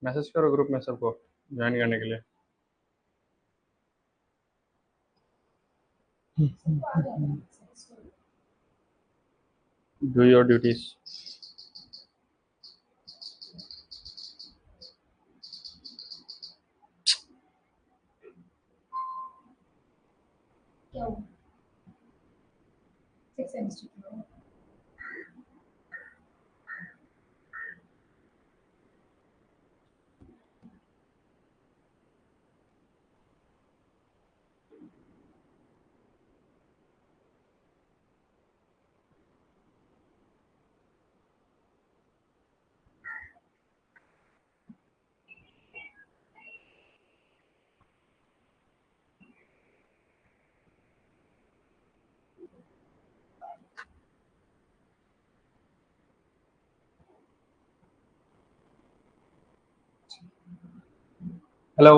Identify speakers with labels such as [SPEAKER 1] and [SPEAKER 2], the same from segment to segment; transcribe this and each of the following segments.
[SPEAKER 1] Message करो group में सबको ज्वाइन करने के लिए। Do your duties.
[SPEAKER 2] क्या हुआ? 6 सेमेस्टर
[SPEAKER 1] हेलो।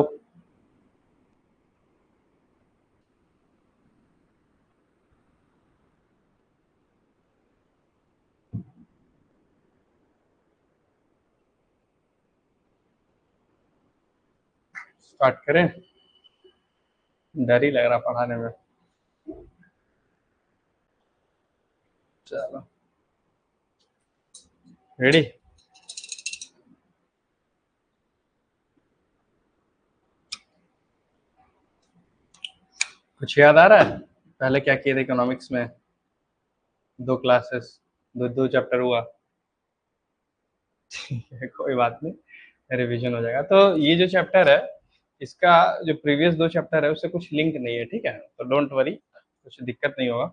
[SPEAKER 1] स्टार्ट करें? डर ही लग रहा पढ़ाने में। चलो रेडी। कुछ याद आ रहा है पहले क्या किए थे इकोनॉमिक्स में? 2 क्लासेस, दो चैप्टर हुआ। ठीक है, कोई बात नहीं, रिवीजन हो जाएगा। तो ये जो चैप्टर है, इसका जो प्रीवियस 2 चैप्टर है उससे कुछ लिंक नहीं है, ठीक है? तो डोंट वरी, कुछ दिक्कत नहीं होगा।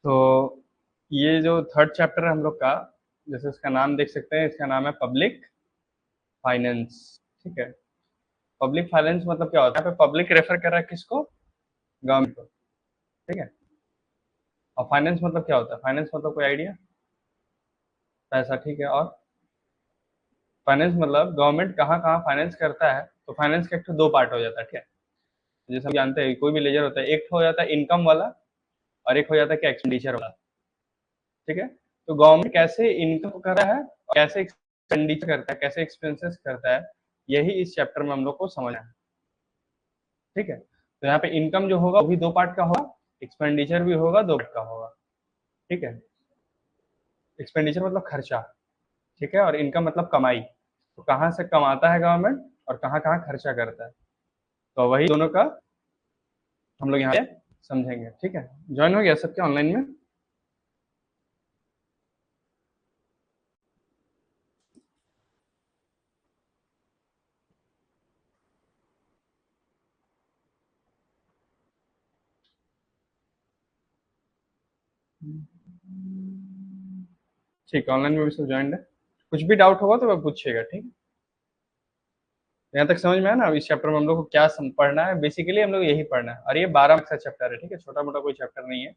[SPEAKER 1] तो ये जो थर्ड चैप्टर है हम लोग का, जैसे इसका नाम देख सकते हैं, इसका नाम है पब्लिक फाइनेंस। ठीक है, पब्लिक फाइनेंस मतलब क्या होता है? यहाँ पे पब्लिक रेफर कर रहा है किसको? गवर्नमेंट को। ठीक है, और फाइनेंस मतलब क्या होता है? फाइनेंस मतलब कोई आइडिया? पैसा, ठीक है। और फाइनेंस मतलब गवर्नमेंट कहाँ कहाँ फाइनेंस करता है। तो फाइनेंस का एक तो 2 पार्ट हो जाता है, ठीक है? जैसे हम जानते हैं कोई भी लेजर होता है, एक हो जाता है इनकम वाला और एक हो जाता है क्या, एक्सपेंडिचर वाला। ठीक है, तो गवर्नमेंट कैसे इनकम कर रहा है, कैसे एक्सपेंडिचर करता है, कैसे एक्सपेंसेस करता है, यही इस चैप्टर में हम लोग को समझना है। ठीक है, तो यहाँ पे इनकम जो होगा वो भी 2 पार्ट का होगा, एक्सपेंडिचर भी होगा 2 पार्ट का होगा। ठीक है, एक्सपेंडिचर मतलब खर्चा, ठीक है, और इनकम मतलब कमाई। तो कहाँ से कमाता है गवर्नमेंट और कहाँ कहाँ खर्चा करता है, तो वही दोनों का हम लोग यहाँ पे समझेंगे। ठीक है, ज्वाइन हो गया सबके ऑनलाइन में? ठीक है, ऑनलाइन में भी सब ज्वाइन है। कुछ भी डाउट होगा तो वह पूछिएगा, ठीक है? यहाँ तक समझ में आया ना? अब इस चैप्टर में हम लोग को क्या पढ़ना है, बेसिकली हम लोग यही पढ़ना है। और ये 12 मार्क्स का चैप्टर है, ठीक है? छोटा मोटा कोई चैप्टर नहीं है।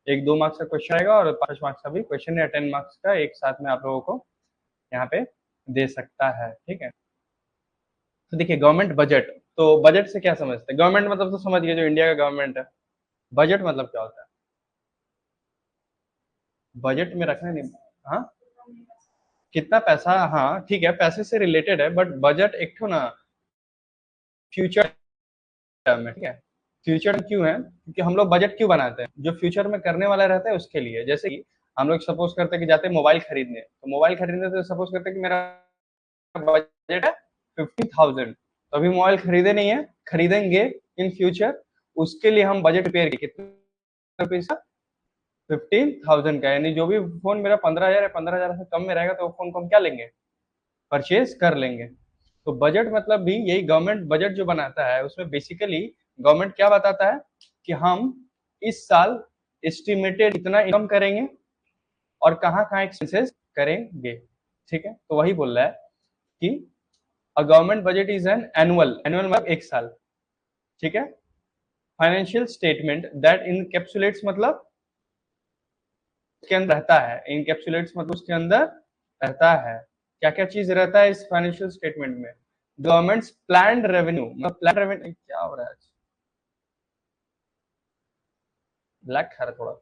[SPEAKER 1] एक 2 मार्क्स का क्वेश्चन आएगा और 5 मार्क्स का भी क्वेश्चन या 10 मार्क्स का एक साथ में आप लोगों को यहाँ पे दे सकता है। ठीक है, तो देखिए गवर्नमेंट बजट, तो बजट से क्या समझते हैं? गवर्नमेंट मतलब तो समझ गए, जो इंडिया का गवर्नमेंट है। बजट मतलब क्या होता है? बजट में रखना नहीं, हाँ, कितना पैसा, हाँ ठीक है, पैसे से रिलेटेड है, बट बजट एक तो ना फ्यूचर में, ठीक है? फ्यूचर क्यों है? क्योंकि हम लोग बजट क्यों बनाते हैं? जो फ्यूचर में करने वाला रहता है उसके लिए। जैसे कि हम लोग सपोज करते हैं कि जाते हैं मोबाइल खरीदने, तो मोबाइल खरीदने तो सपोज करते हैं कि मेरा बजट है 50,000, तो अभी मोबाइल खरीदे नहीं है, खरीदेंगे इन फ्यूचर। उसके लिए हम बजट प्रिपेयर किए, कितना पैसा? 15,000 का। यानी जो भी फोन मेरा 15,000 या 15,000 से कम में रहेगा तो वो फोन को हम क्या लेंगे, परचेज कर लेंगे। तो बजट मतलब भी यही, गवर्नमेंट बजट जो बनाता है उसमें बेसिकली गवर्नमेंट क्या बताता है कि हम इस साल एस्टिमेटेड इतना इनकम करेंगे और कहाँ कहाँ एक्सपेंसेस करेंगे। ठीक है, तो वही बोल रहा है कि a government budget is an annual, annual मतलब एक साल, ठीक है, फाइनेंशियल स्टेटमेंट दैट इनकैप्सुलेट्स मतलब उसके अंदर रहता है, इनकैप्सुलेट्स मतलब उसके अंदर रहता है। क्या क्या चीज रहता है इस फाइनेंशियल स्टेटमेंट में? गवर्नमेंट्स प्लान्ड रेवेन्यू, मतलब प्लान रेवेन्यू क्या हो रहा है? ब्लैक है थोड़ा।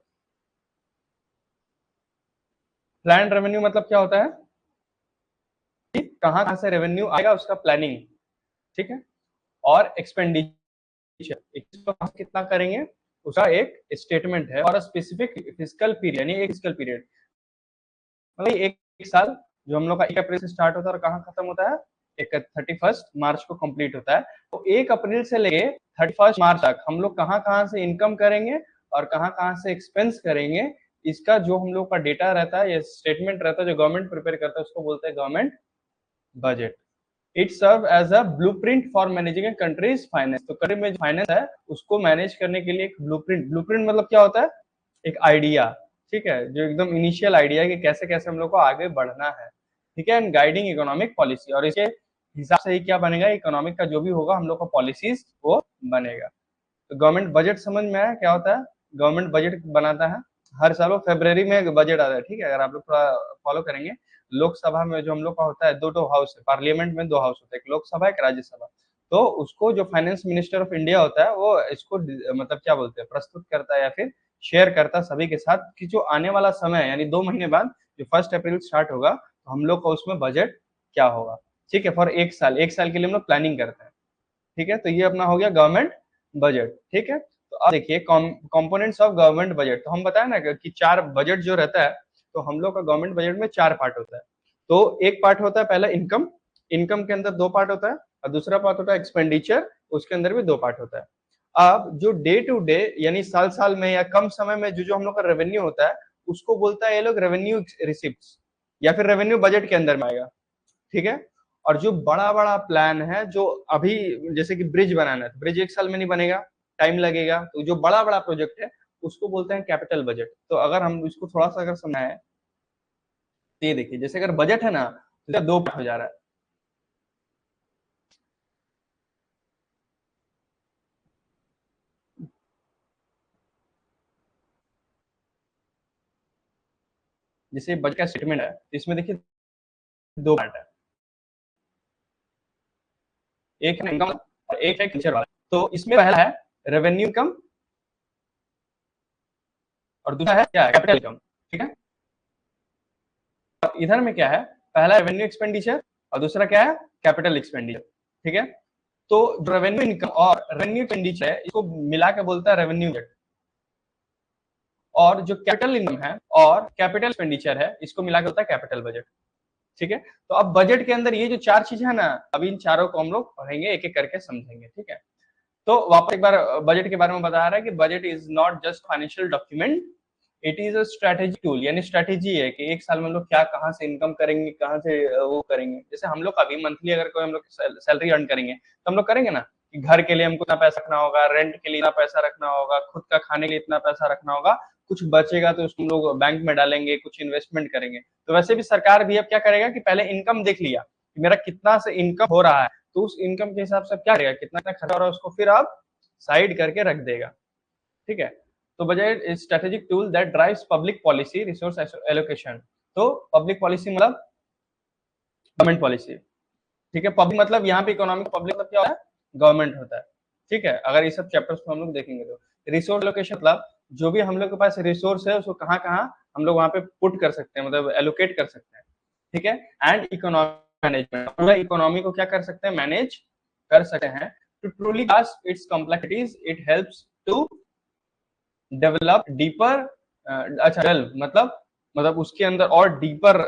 [SPEAKER 1] प्लान रेवेन्यू मतलब क्या होता है? कि कहाँ कहाँ से रेवेन्यू आएगा उसका प्लानिंग, ठीक है, और एक्सपेंडिचर कितना करेंगे उसका एक स्टेटमेंट है, और स्पेसिफिक फिजिकल पीरियड यानी एक फिजिकल पीरियड, मतलब एक साल जो हम लोग का 1 अप्रैल से स्टार्ट होता है और कहाँ खत्म होता है, 31 मार्च को कंप्लीट होता है। तो 1 अप्रैल से लेके 31 मार्च तक हम लोग कहाँ कहाँ से इनकम करेंगे और कहाँ कहाँ से एक्सपेंस करेंगे, इसका जो हम लोग का डेटा रहता है, ये स्टेटमेंट रहता है जो गवर्नमेंट प्रिपेयर करता है, उसको बोलते हैं government budget. It serve as a blueprint for managing a country's finance. तो कंट्री में जो फाइनेंस है उसको मैनेज करने के लिए एक ब्लूप्रिंट मतलब क्या होता है, एक आइडिया, ठीक है, जो एकदम इनिशियल आइडिया है कि कैसे कैसे हम लोग को आगे बढ़ना है, ठीक है, एंड गाइडिंग इकोनॉमिक पॉलिसी, और इसके हिसाब से ही क्या बनेगा, इकोनॉमिक का जो भी होगा हम लोग का पॉलिसीज वो बनेगा। तो गवर्नमेंट बजट समझ में आया क्या होता है, गवर्नमेंट बजट बनाता है हर साल, वो फरवरी में बजट आता है, ठीक है, अगर आप लोग थोड़ा फॉलो करेंगे। लोकसभा में जो हम लोग का होता है, दो हाउस है, पार्लियामेंट में 2 हाउस होते हैं, एक लोकसभा एक राज्यसभा। तो उसको जो फाइनेंस मिनिस्टर ऑफ इंडिया होता है वो इसको मतलब क्या बोलते हैं, प्रस्तुत करता है या फिर शेयर करता है सभी के साथ कि जो आने वाला समय है, यानी 2 महीने बाद जो 1 अप्रैल स्टार्ट होगा, तो हम लोग का उसमें बजट क्या होगा, ठीक है, फॉर एक साल के लिए हम लोग प्लानिंग करते हैं, ठीक है। तो ये अपना हो गया गवर्नमेंट बजट, ठीक है। तो अब देखिए कंपोनेंट्स ऑफ गवर्नमेंट बजट, तो हम बताए ना कि 4 बजट जो रहता है, तो हम लोग का गवर्नमेंट बजट में 4 पार्ट होता है। तो एक पार्ट होता है पहला इनकम, इनकम के अंदर 2 पार्ट होता है, और दूसरा पार्ट होता है एक्सपेंडिचर, उसके अंदर भी 2 पार्ट होता है। अब जो डे टू डे यानी साल साल में या कम समय में जो जो हम लोग का रेवेन्यू होता है, उसको बोलता है ये लोग रेवेन्यू रिसिप्ट, या फिर रेवेन्यू बजट के अंदर में आएगा, ठीक है। और जो बड़ा बड़ा प्लान है, जो अभी जैसे कि ब्रिज बनाना है, तो ब्रिज 1 साल में नहीं बनेगा, टाइम लगेगा, तो जो बड़ा बड़ा प्रोजेक्ट है उसको बोलते हैं कैपिटल बजट। तो अगर हम इसको थोड़ा सा अगर समझाएं, तो ये देखिए, जैसे अगर बजट है ना, तो 2 पार्ट हो जा रहा है। जैसे बजट का स्टेटमेंट है, इसमें देखिए 2 पार्ट है, एक है इनकम और एक है एक्सपेंडिचर वाला। तो इसमें पहला है रेवेन्यू इनकम, और दूसरा है क्या, कैपिटल इनकम, ठीक है। इधर में क्या है, पहला रेवेन्यू एक्सपेंडिचर और दूसरा क्या है, कैपिटल एक्सपेंडिचर, ठीक है। तो रेवेन्यू इनकम और रेवेन्यू एक्सपेंडिचर है, इसको मिला के बोलता है रेवेन्यू बजट, और जो कैपिटल इनकम है और कैपिटल एक्सपेंडिचर है, इसको मिला के होता है कैपिटल बजट, ठीक है। तो अब बजट के अंदर ये जो 4 चीज है ना, अभी इन चारों को हम लोग पढ़ेंगे, एक एक करके समझेंगे, ठीक है। तो वापस एक बार बजट के बारे में बता रहा है कि budget is not just financial document, it is a strategy tool, यानी स्ट्रेटेजी है कि एक साल में हम लोग क्या कहाँ से इनकम करेंगे, कहाँ से वो करेंगे। जैसे हम लोग अभी मंथली अगर कोई हम लोग सैलरी अर्न करेंगे, तो हम लोग करेंगे ना कि घर के लिए हमको इतना पैसा रखना होगा, रेंट के लिए इतना पैसा रखना होगा, खुद का खाने के लिए इतना पैसा रखना होगा, कुछ बचेगा तो उसको हम लोग बैंक में डालेंगे, कुछ इन्वेस्टमेंट करेंगे। तो वैसे भी सरकार भी अब क्या करेगा कि पहले इनकम देख लिया कि मेरा कितना से इनकम हो रहा है, तो उस इनकम के हिसाब से क्या करेगा, कितना खर्चा हो रहा है उसको फिर आप साइड करके रख देगा, ठीक है। तो budget is strategic tool that drives public policy resource allocation. तो पब्लिक पॉलिसी मतलब गवर्नमेंट पॉलिसी, ठीक है। पब्लिक मतलब यहाँ पे इकोनॉमिक, पब्लिक मतलब क्या होता है, गवर्नमेंट होता है, ठीक है। अगर इस सब चैप्टर्स को हम लोग देखेंगे तो रिसोर्स एलोकेशन मतलब जो भी हम लोग के पास रिसोर्स है उसको कहाँ कहाँ हम लोग वहाँ पे पुट कर सकते हैं, मतलब एलोकेट कर सकते हैं, ठीक है। एंड इकोनॉमिक मैनेजमेंट, पूरा इकोनॉमी को क्या कर सकते हैं, मैनेज कर सकते हैं। To truly grasp its complexities it helps to develop deeper, अच्छा डेवलप मतलब उसके अंदर और डीपर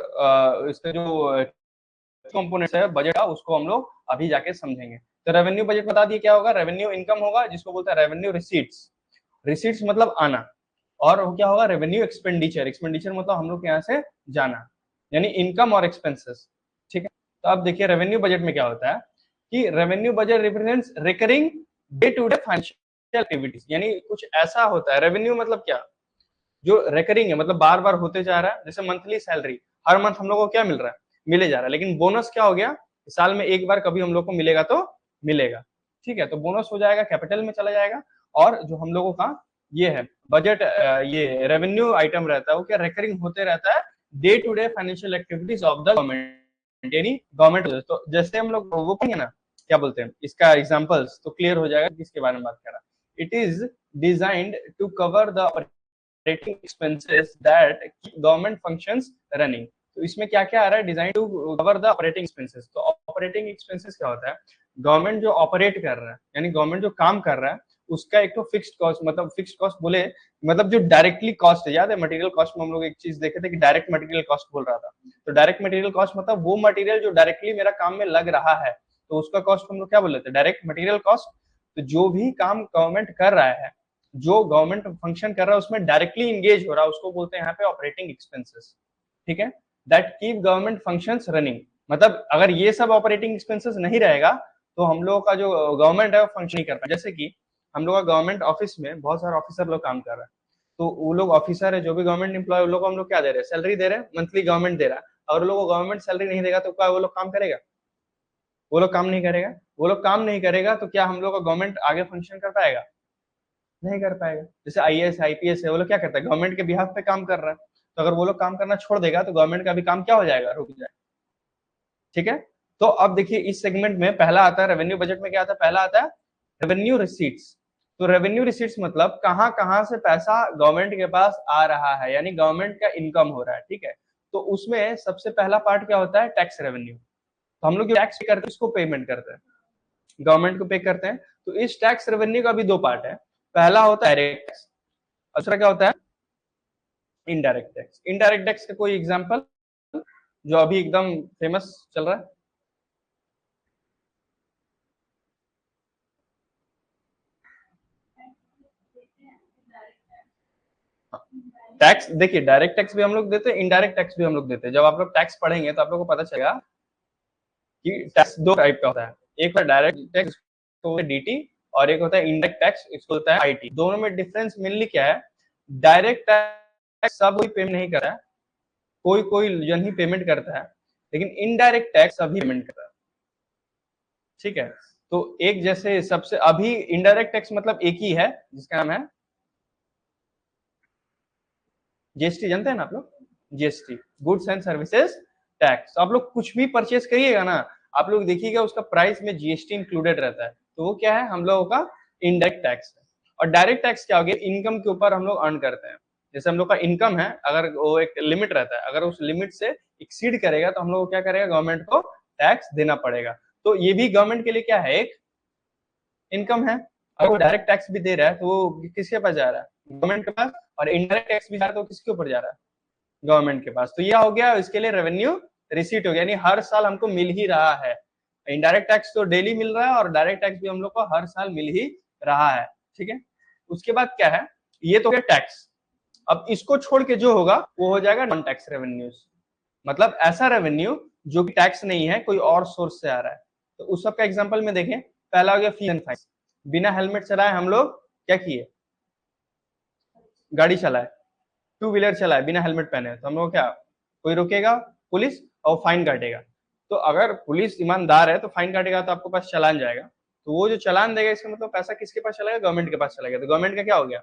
[SPEAKER 1] इसके जो कंपोनेंट्स है बजट का, उसको हम लोग अभी जाके समझेंगे। तो रेवेन्यू बजट बता दिए क्या होगा, रेवेन्यू इनकम होगा जिसको बोलते हैं रेवेन्यू रिसीट्स, रिसीट्स मतलब आना, और क्या होगा रेवेन्यू एक्सपेंडिचर, एक्सपेंडिचर मतलब हम लोग यहाँ से जाना, यानी इनकम और एक्सपेंसेस, ठीक है। तो अब देखिए रेवेन्यू बजट में क्या होता है कि revenue budget represents recurring day to day financial activities, यानी कुछ ऐसा होता है, रेवेन्यू मतलब क्या, जो रेकरिंग है, मतलब बार बार होते जा रहा है। जैसे मंथली सैलरी, हर मंथ हम लोग को क्या मिल रहा है, मिले जा रहा है, लेकिन बोनस क्या हो गया, साल में एक बार कभी हम लोग को मिलेगा तो मिलेगा, ठीक है। तो बोनस हो जाएगा, कैपिटल में चला जाएगा। और जो हम लोगों का ये है बजट, ये रेवेन्यू आइटम रहता है, वो क्या रेकरिंग होते रहता है, day to day financial activities of the government, यानी गवर्नमेंट। तो जैसे हम लोग वो पढ़ेंगे ना, क्या बोलते हैं इसका एग्जाम्पल्स, तो क्लियर हो जाएगा किसके बारे में बात कर रहा है। It is designed to cover the operating expenses that keep government functions running, तो इसमें क्या क्या आ रहा है, design to cover the operating expenses. तो ऑपरेटिंग एक्सपेंसेस क्या होता है, गवर्नमेंट जो ऑपरेट कर रहा है यानी गवर्नमेंट जो काम कर रहा है उसका एक तो फिक्स्ड कॉस्ट, मतलब फिक्स्ड कॉस्ट बोले मतलब जो डायरेक्टली कॉस्ट है, याद है मटेरियल कॉस्ट में हम लोग एक चीज देखे थे कि डायरेक्ट मटेरियल कॉस्ट बोल रहा था। तो डायरेक्ट मटेरियल कॉस्ट मतलब वो मटेरियल जो डायरेक्टली मेरा काम में लग रहा है, तो उसका कॉस्ट हम लोग क्या बोल रहे थे, डायरेक्ट मटेरियल कॉस्ट। तो जो भी काम गवर्नमेंट कर रहा है, जो गवर्नमेंट फंक्शन कर रहा है उसमें डायरेक्टली इंगेज हो रहा है, उसको बोलते हैं यहाँ पे ऑपरेटिंग एक्सपेंसेस। ठीक है, that keep government functions running. मतलब अगर ये सब ऑपरेटिंग एक्सपेंसेस नहीं रहेगा तो हम लोगों का जो गवर्नमेंट है वो फंक्शन नहीं कर पाए। जैसे कि हम लोग का गवर्नमेंट ऑफिस में बहुत सारे ऑफिसर लोग काम कर रहे हैं, तो वो लोग ऑफिसर है जो भी गवर्नमेंट एम्प्लॉय, लोग हम लोग क्या दे रहे हैं, सैलरी दे रहे हैं, मंथली गवर्नमेंट दे रहा है। और लोगों को गवर्नमेंट सैलरी नहीं देगा तो क्या वो लोग काम करेगा, वो लोग काम नहीं करेगा। वो लोग काम नहीं करेगा तो क्या हम लोग का गवर्नमेंट आगे फंक्शन कर पाएगा, नहीं कर पाएगा। जैसे आईएएस आईपीएस है, वो लोग क्या करता है, गवर्नमेंट के बिहाफ पे काम कर रहा है। तो अगर वो लोग काम करना छोड़ देगा तो गवर्नमेंट का भी काम क्या हो जाएगा, रुक जाएगा। ठीक है, तो अब देखिए इस सेगमेंट में पहला आता है रेवेन्यू। बजट में क्या आता है, पहला आता है रेवेन्यू रिसीट्स। तो रेवेन्यू रिसीट्स मतलब कहां कहां से पैसा गवर्नमेंट के पास आ रहा है, यानी गवर्नमेंट का इनकम हो रहा है। ठीक है, तो उसमें सबसे पहला पार्ट क्या होता है, टैक्स रेवेन्यू। तो हम लोग जो टैक्स पे करते हैं उसको पेमेंट करते हैं, गवर्नमेंट को पे करते हैं। तो इस टैक्स रेवेन्यू का भी दो पार्ट है, पहला होता है डायरेक्ट टैक्स, दूसरा क्या होता है इनडायरेक्ट टैक्स। इनडायरेक्ट टैक्स का कोई एग्जांपल जो अभी एकदम फेमस चल रहा है, टैक्स देखिए, डायरेक्ट टैक्स भी हम लोग देते हैं, इनडायरेक्ट टैक्स भी हम लोग देते हैं। जब आप लोग टैक्स पढ़ेंगे तो आप लोग को पता चलेगा कि टैक्स दो टाइप का होता है, एक है डायरेक्ट टैक्स तो डीटी, और एक होता है इनडायरेक्ट टैक्स, इसको होता है आईटी। दोनों में डिफरेंस मेनली क्या है, डायरेक्ट टैक्स सब कोई पेमेंट नहीं करता है, कोई कोई जन ही पेमेंट करता है, लेकिन इनडायरेक्ट टैक्स सभी पेमेंट करता है। ठीक है, तो एक जैसे सबसे अभी इनडायरेक्ट टैक्स मतलब एक ही है जिसका नाम है जीएसटी, जानते हैं ना आप लोग, GST, goods and services tax. आप लोग कुछ भी परचेस करिएगा ना, आप लोग देखिएगा उसका प्राइस में जीएसटी इंक्लूडेड रहता है, तो वो क्या है, हम लोगों का इनडायरेक्ट टैक्स है। और डायरेक्ट टैक्स क्या हो गया, इनकम के ऊपर हम लोग अर्न करते हैं। जैसे हम लोग का इनकम है, अगर वो एक लिमिट रहता है, अगर उस लिमिट से एक्सीड करेगा तो हम लोग को क्या करेगा, गवर्नमेंट को टैक्स देना पड़ेगा। तो ये भी गवर्नमेंट के लिए क्या है, एक इनकम है। अगर वो डायरेक्ट टैक्स भी दे रहा है तो वो किसके पास जा रहा है, गवर्नमेंट के पास। और इनडायरेक्ट टैक्स भी जा रहा है तो किसके ऊपर जा रहा है, गवर्नमेंट के पास। तो यह हो गया इसके लिए रेवेन्यू रिसीट हो गया, यानी हर साल हमको मिल ही रहा है। इनडायरेक्ट टैक्स तो डेली मिल रहा है और डायरेक्ट टैक्स भी हम लोग को हर साल मिल ही रहा है। ठीक है, उसके बाद क्या है, ये तो है टैक्स। अब इसको छोड़ के जो होगा वो हो जाएगा नॉन टैक्स रेवेन्यूज, मतलब ऐसा रेवेन्यू जो कि टैक्स नहीं है, कोई और सोर्स से आ रहा है। तो उस सब का एग्जांपल में देखें, पहला हो गया फी एंड फाइन। बिना हेलमेट चलाए हम लोग क्या किए, गाड़ी चलाए, टू व्हीलर चलाए बिना हेलमेट पहने, तो हम लोग क्या, कोई रोकेगा पुलिस और फाइन काटेगा। तो अगर पुलिस ईमानदार है तो फाइन काटेगा तो आपके पास चालान जाएगा, तो वो जो चालान देगा इसका मतलब पैसा किसके पास चलेगा, गवर्नमेंट के पास चलेगा। तो गवर्नमेंट का क्या हो गया,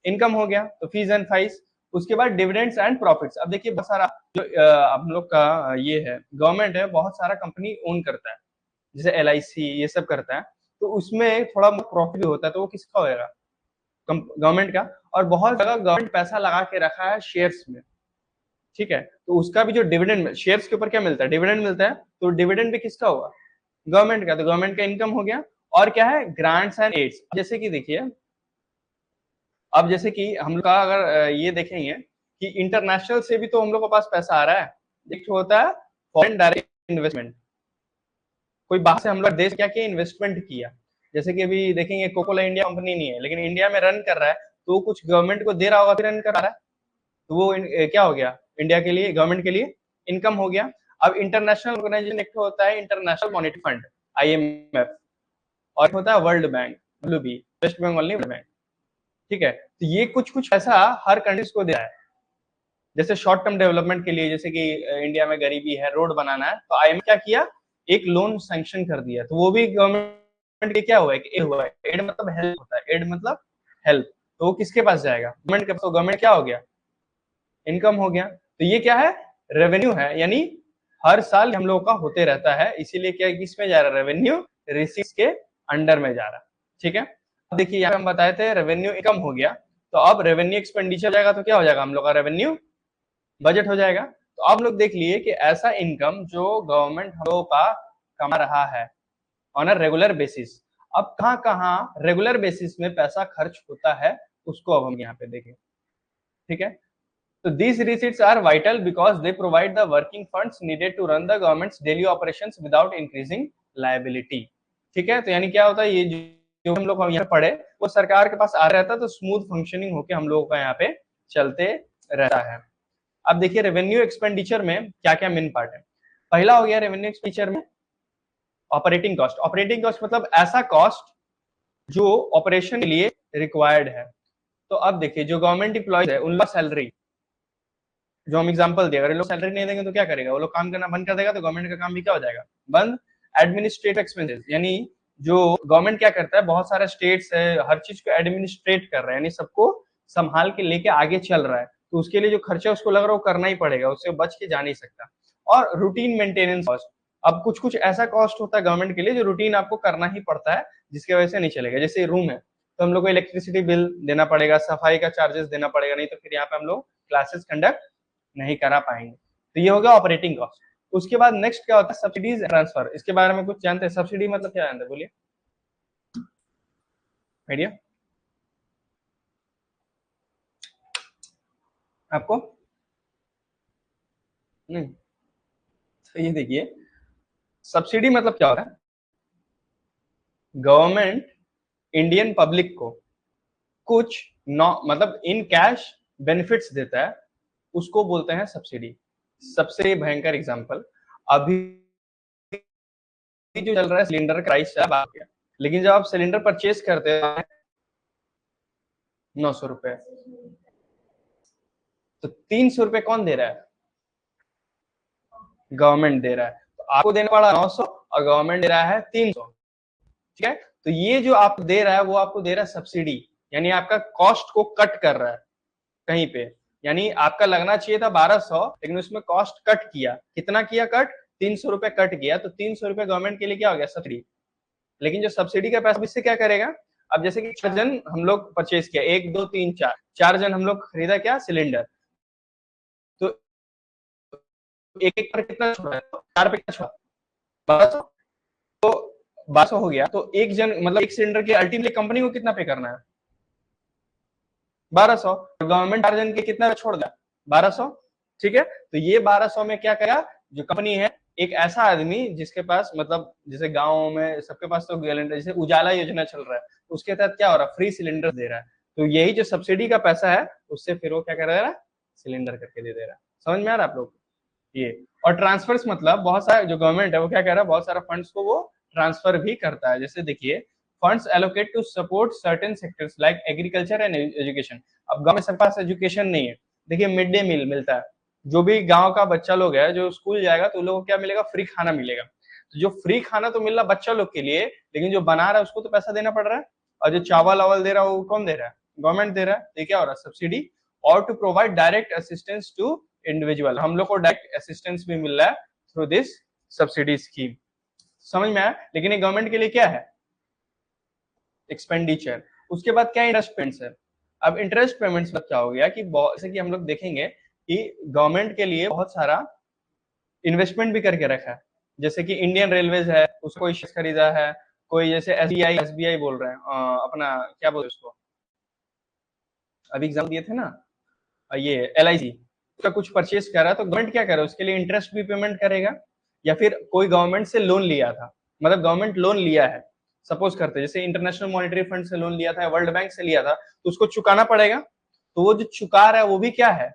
[SPEAKER 1] इनकम हो गया, तो फीस एंड फाइस। उसके बाद डिविडेंड्स एंड प्रॉफिट्स। अब देखिए बहुत सारा जो हम लोग का ये है, गवर्नमेंट है बहुत सारा कंपनी ओन करता है, जैसे एलआईसी ये सब करता है, तो उसमें थोड़ा प्रॉफिट होता है, तो वो किसका होगा, गवर्नमेंट का। और बहुत जगह गवर्नमेंट पैसा लगा के रखा है शेयर्स में। ठीक है, तो उसका भी जो डिविडेंड, शेयर्स के ऊपर क्या मिलता है, डिविडेंड मिलता है, तो डिविडेंड भी किसका होगा, गवर्नमेंट का। तो गवर्नमेंट का इनकम हो गया। और क्या है, ग्रांट्स एंड एड्स। जैसे कि देखिए, अब जैसे कि हम लोग का अगर ये देखेंगे कि इंटरनेशनल से भी तो हम लोग के पास पैसा आ रहा है। एक होता है फॉरेन डायरेक्ट इन्वेस्टमेंट, कोई बाहर से हम लोग देश क्या किया, इन्वेस्टमेंट किया। जैसे कि अभी देखेंगे कोकोला इंडिया कंपनी नहीं है लेकिन इंडिया में रन कर रहा है, तो वो कुछ गवर्नमेंट को दे रहा होगा फिर रन कर रहा है, तो वो क्या हो गया, इंडिया के लिए, गवर्नमेंट के लिए इनकम हो गया। अब इंटरनेशनल ऑर्गेनाइजेशन एक होता है इंटरनेशनल मॉनेटरी फंड, आईएमएफ, और एक होता है World Bank, WB, West Bengal नहीं, वर्ल्ड बैंक। ठीक है, तो ये कुछ कुछ पैसा हर कंट्रीज को दे रहा है। जैसे शॉर्ट टर्म डेवलपमेंट के लिए, जैसे कि इंडिया में गरीबी है, रोड बनाना है, तो आईएमएफ क्या किया, एक लोन सैंक्शन कर दिया, तो वो भी गवर्नमेंट के क्या हुआ है, एड हुआ है। एड मतलब हेल्प होता है, एड मतलब हेल्प। तो वो किसके पास जाएगा, गवर्नमेंट के पास। तो गवर्नमेंट क्या हो गया, इनकम हो गया। तो ये क्या है, रेवेन्यू है, यानी हर साल हम लोगों का होते रहता है, इसीलिए क्या किसमें जा रहा है, रेवेन्यू रिसीट्स के अंडर में जा रहा है। ठीक है, अब देखिए यहाँ हम बताए थे रेवेन्यू इनकम हो गया, तो अब रेवेन्यू एक्सपेंडिचर जाएगा तो क्या हो जाएगा, हम लोग का रेवेन्यू बजट हो जाएगा। तो आप लोग देख लिए कि ऐसा इनकम जो गवर्नमेंट हम लोगों का कमा रहा है ऑन अ रेगुलर बेसिस, अब कहाँ कहाँ रेगुलर बेसिस में पैसा खर्च होता है उसको अब हम यहाँ पे देखें, ठीक है। तो these receipts are vital because they provide the working funds needed to run the government's daily operations without increasing liability, ठीक है। तो यानी क्या होता है, ये जो हम लोग यहाँ पढ़े वो सरकार के पास आ रहता है तो स्मूथ फंक्शनिंग होके हम लोगों का यहाँ पे चलते रहता है। अब देखिए रेवेन्यू एक्सपेंडिचर में क्या क्या मेन पार्ट है। पहला हो गया रेवेन्यू एक्सपेंडिचर में ऑपरेटिंग कॉस्ट। ऑपरेटिंग कॉस्ट मतलब ऐसा कॉस्ट जो ऑपरेशन के लिए रिक्वायर्ड है। तो अब देखिए जो गवर्नमेंट एम्प्लॉयज है उन लोग सैलरी, जो हम एग्जांपल दिए, अगर ये लोग सैलरी नहीं देंगे तो क्या करेगा, वो लोग काम करना बंद कर देगा तो गवर्नमेंट का काम भी क्या हो जाएगा, बंद। एडमिनिस्ट्रेटिव एक्सपेंसेस, यानी जो गवर्नमेंट क्या करता है, बहुत सारे स्टेट्स है, हर चीज को एडमिनिस्ट्रेट कर रहा है, यानी सबको संभाल के लेके आगे चल रहा है, तो उसके लिए जो खर्चा उसको लग रहा है वो करना ही पड़ेगा, उससे बच के जा नहीं सकता। और रूटीन मेंटेनेंस कॉस्ट, अब कुछ कुछ ऐसा कॉस्ट होता है गवर्नमेंट के लिए जो रूटीन आपको करना ही पड़ता है, जिसकी वजह से नहीं चलेगा। जैसे रूम है तो हम लोग को इलेक्ट्रिसिटी बिल देना पड़ेगा, सफाई का चार्जेस देना पड़ेगा, नहीं तो फिर यहाँ पे हम लोग क्लासेस कंडक्ट नहीं करा पाएंगे। तो ये हो गया ऑपरेटिंग कॉस्ट। उसके बाद नेक्स्ट क्या होता है, सब्सिडीज ट्रांसफर। इसके बारे में कुछ जानते हैं, सब्सिडी मतलब क्या जानते हैं, बोलिए आइडिया आपको? नहीं, तो ये देखिए सब्सिडी मतलब क्या होता है, गवर्नमेंट इंडियन पब्लिक को कुछ मतलब इन कैश बेनिफिट्स देता है, उसको बोलते हैं सब्सिडी। सबसे भयंकर एग्जांपल अभी जो चल रहा है, सिलेंडर का प्राइस है, लेकिन जब आप सिलेंडर परचेज करते हैं 900 रुपए, तो 300 रुपए कौन दे रहा है, गवर्नमेंट दे रहा है। तो आपको देने पड़ा 900 और गवर्नमेंट दे रहा है 300, ठीक है। तो ये जो आपको दे रहा है वो आपको दे रहा है सब्सिडी, यानी आपका कॉस्ट को कट कर रहा है कहीं पे, यानी आपका लगना चाहिए था 1200, लेकिन उसमें कॉस्ट कट किया, कितना किया कट, 300 रुपए कट किया, तो 300 रुपए गवर्नमेंट के लिए क्या हो गया, सब्सिडी। लेकिन जो सब्सिडी का पैसा इससे क्या करेगा, अब जैसे कि 4 जन हम लोग परचेज किया, 1 2 3 4, 4 जन हम लोग खरीदा क्या, सिलेंडर, तो एक एक पर कितना छोड़ा, 4 पे कितना छोड़ा, 1200, तो 1200 हो गया, तो एक जन मतलब एक सिलेंडर के अल्टीमेटली कंपनी को कितना पे करना है, 1200, गवर्नमेंट 4 जन के कितना छोड़ दिया, 1200, ठीक है। तो ये 1200 में क्या करेगा, जो कंपनी है, एक ऐसा आदमी जिसके पास मतलब जैसे गाँव में सबके पास तो सिलेंडर, जैसे उजाला योजना चल रहा है, उसके तहत क्या हो रहा है, फ्री सिलेंडर दे रहा है, तो यही जो सब्सिडी का पैसा है उससे फिर वो क्या कर रहा है, सिलेंडर करके दे रहा है। समझ में आ रहा है आप लोग ये। और ट्रांसफर्स मतलब बहुत सारा जो गवर्नमेंट है वो क्या कर रहा है, बहुत सारा फंड्स को वो ट्रांसफर भी करता है। जैसे देखिए funds allocate to support certain sectors like agriculture and education. अब गांव में सबके पास एजुकेशन नहीं है, देखिए मिड डे मील मिलता है, जो भी गांव का बच्चा लोग है जो स्कूल जाएगा तो उन लोगों को क्या मिलेगा, फ्री खाना मिलेगा। तो जो फ्री खाना तो मिल रहा बच्चा लोग के लिए, लेकिन जो बना रहा है उसको तो पैसा देना पड़ रहा है, और जो चावल अवल दे रहा है वो कौन दे रहा है, गवर्नमेंट दे रहा है। ये क्या हो रहा है, सब्सिडी। और to provide direct assistance to individual, हम लोग को डायरेक्ट असिस्टेंस भी मिल रहा है थ्रू दिस सब्सिडी स्कीम। समझ में आया। लेकिन ये गवर्नमेंट के लिए क्या है, एक्सपेंडिचर। उसके बाद क्या, इंटरेस्ट पेमेंट्स है। अब इंटरेस्ट पेमेंट्स मतलब क्या हो गया कि जैसे कि हम लोग देखेंगे कि गवर्नमेंट के लिए बहुत सारा इन्वेस्टमेंट भी करके रखा है, जैसे कि इंडियन रेलवेज है, उसको कोई शेयर खरीदा है, कोई जैसे एसबीआई बोल रहे हैं अपना क्या बोलते उसको, अभी एग्जाम दिए थे ना, ये LIC का कुछ परचेज कर रहा है, तो गवर्नमेंट क्या कर रहा है, उसके लिए इंटरेस्ट भी पेमेंट करेगा। या फिर कोई गवर्नमेंट से लोन लिया था, मतलब गवर्नमेंट लोन लिया है, सपोज करते जैसे इंटरनेशनल मॉनेटरी फंड से लोन लिया था, वर्ल्ड बैंक से लिया था, तो उसको चुकाना पड़ेगा। तो वो जो चुका रहा है वो भी क्या है,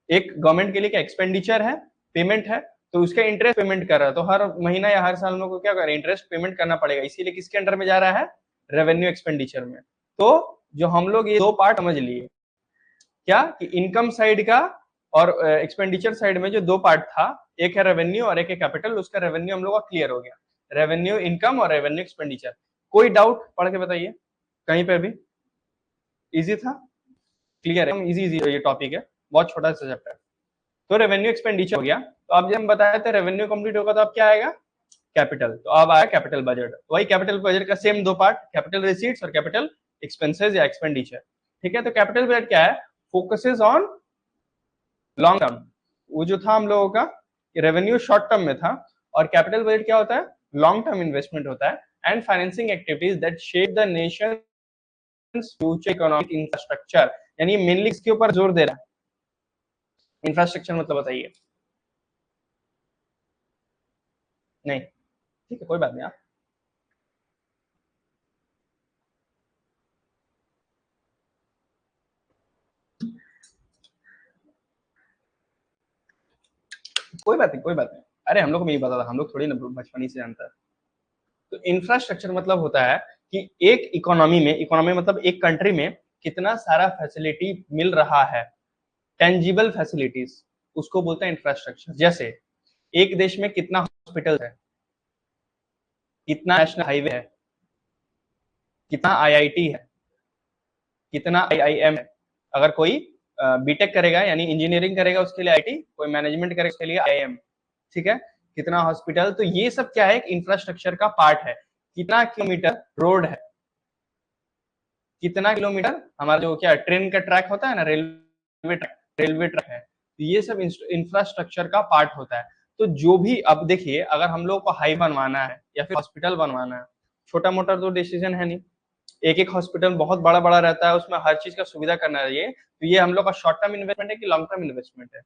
[SPEAKER 1] एक गवर्नमेंट के लिए क्या एक्सपेंडिचर है, पेमेंट है, तो उसका इंटरेस्ट पेमेंट कर रहा है। तो हर महीना या हर साल में को क्या करें, इंटरेस्ट पेमेंट करना पड़ेगा, इसीलिए किसके अंडर में जा रहा है, रेवेन्यू एक्सपेंडिचर में। तो जो हम लोग ये दो पार्ट समझ लिए क्या, कि इनकम साइड का और एक्सपेंडिचर साइड में जो दो पार्ट था, एक है रेवेन्यू और एक है कैपिटल। उसका रेवेन्यू हम लोग का क्लियर हो गया, रेवेन्यू इनकम और रेवेन्यू एक्सपेंडिचर। कोई डाउट पढ़ के बताइए कहीं पे भी, इजी था, क्लियर है, इजी इजी ये टॉपिक है, बहुत छोटा सा चैप्टर है। तो रेवेन्यू एक्सपेंडिचर हो गया। तो अब जब हम बताए थे रेवेन्यू कंप्लीट होगा तो अब क्या आएगा, कैपिटल। तो अब आया कैपिटल बजट, वही कैपिटल बजट का सेम दो पार्ट, कैपिटल रिसीट्स और कैपिटल एक्सपेंसेस या एक्सपेंडिचर। ठीक है, तो कैपिटल बजट क्या है, फोकसेस ऑन लॉन्ग टर्म, वो जो था हम लोगों का रेवेन्यू शॉर्ट टर्म में था, और कैपिटल बजट क्या होता है, लॉन्ग टर्म इन्वेस्टमेंट होता है, and financing activities that shape the nation future economic infrastructure, यानी मेनली इसके ऊपर जोर दे रहा है। इंफ्रास्ट्रक्चर मतलब बताइए, नहीं ठीक है कोई बात नहीं आप, कोई बात नहीं कोई बात नहीं, अरे हम लोग को नहीं पता था, हम लोग थोड़ी ना बचपन ही से जानता है। तो इंफ्रास्ट्रक्चर मतलब होता है कि एक इकोनॉमी में, इकोनॉमी मतलब एक कंट्री में कितना सारा फैसिलिटी मिल रहा है, टेंजिबल फैसिलिटीज, उसको बोलते हैं इंफ्रास्ट्रक्चर। जैसे एक देश में कितना हॉस्पिटल है, कितना नेशनल हाईवे है, कितना आईआईटी है, कितना आईआईएम है। अगर कोई बीटेक करेगा यानी इंजीनियरिंग करेगा उसके लिए आईटी, कोई मैनेजमेंट करेगा उसके लिए आईआईएम, ठीक है। कितना हॉस्पिटल, तो ये सब क्या है, एक इंफ्रास्ट्रक्चर का पार्ट है। कितना किलोमीटर रोड है, कितना किलोमीटर हमारा जो क्या ट्रेन का ट्रैक होता है ना, रेलवे ट्रैक है, तो ये सब इंफ्रास्ट्रक्चर का पार्ट होता है। तो जो भी, अब देखिए अगर हम लोग को हाई बनवाना है या फिर हॉस्पिटल बनवाना है, छोटा मोटा तो डिसीजन है नहीं, एक एक हॉस्पिटल बहुत बड़ा बड़ा रहता है, उसमें हर चीज का सुविधा करना चाहिए, तो ये हम लोग का शॉर्ट टर्म इन्वेस्टमेंट है कि लॉन्ग टर्म इन्वेस्टमेंट है,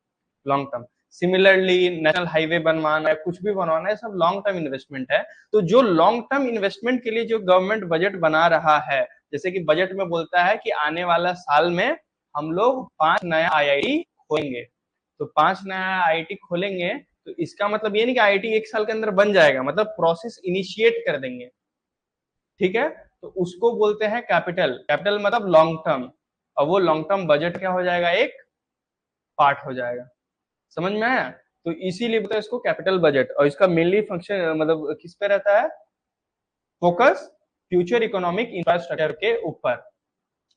[SPEAKER 1] long term. Similarly national highway बनवाना है, कुछ भी बनवाना है, सब लॉन्ग टर्म इन्वेस्टमेंट है। तो जो लॉन्ग टर्म इन्वेस्टमेंट के लिए जो गवर्नमेंट बजट बना रहा है, जैसे कि बजट में बोलता है कि आने वाला साल में हम लोग 5 नया आईआईटी खोलेंगे, तो 5 नया आईआईटी खोलेंगे, तो इसका मतलब ये नहीं कि आईआईटी एक साल के अंदर बन जाएगा, मतलब प्रोसेस इनिशिएट कर देंगे, ठीक है। तो उसको बोलते हैं कैपिटल, कैपिटल मतलब लॉन्ग टर्म, और वो लॉन्ग टर्म बजट क्या हो जाएगा, एक पार्ट हो जाएगा। समझ में आया? तो इसीलिए बोलते हैं इसको कैपिटल बजट, और इसका मेनली फंक्शन मतलब किस पे रहता है, फोकस फ्यूचर इकोनॉमिक इंफ्रास्ट्रक्चर के ऊपर,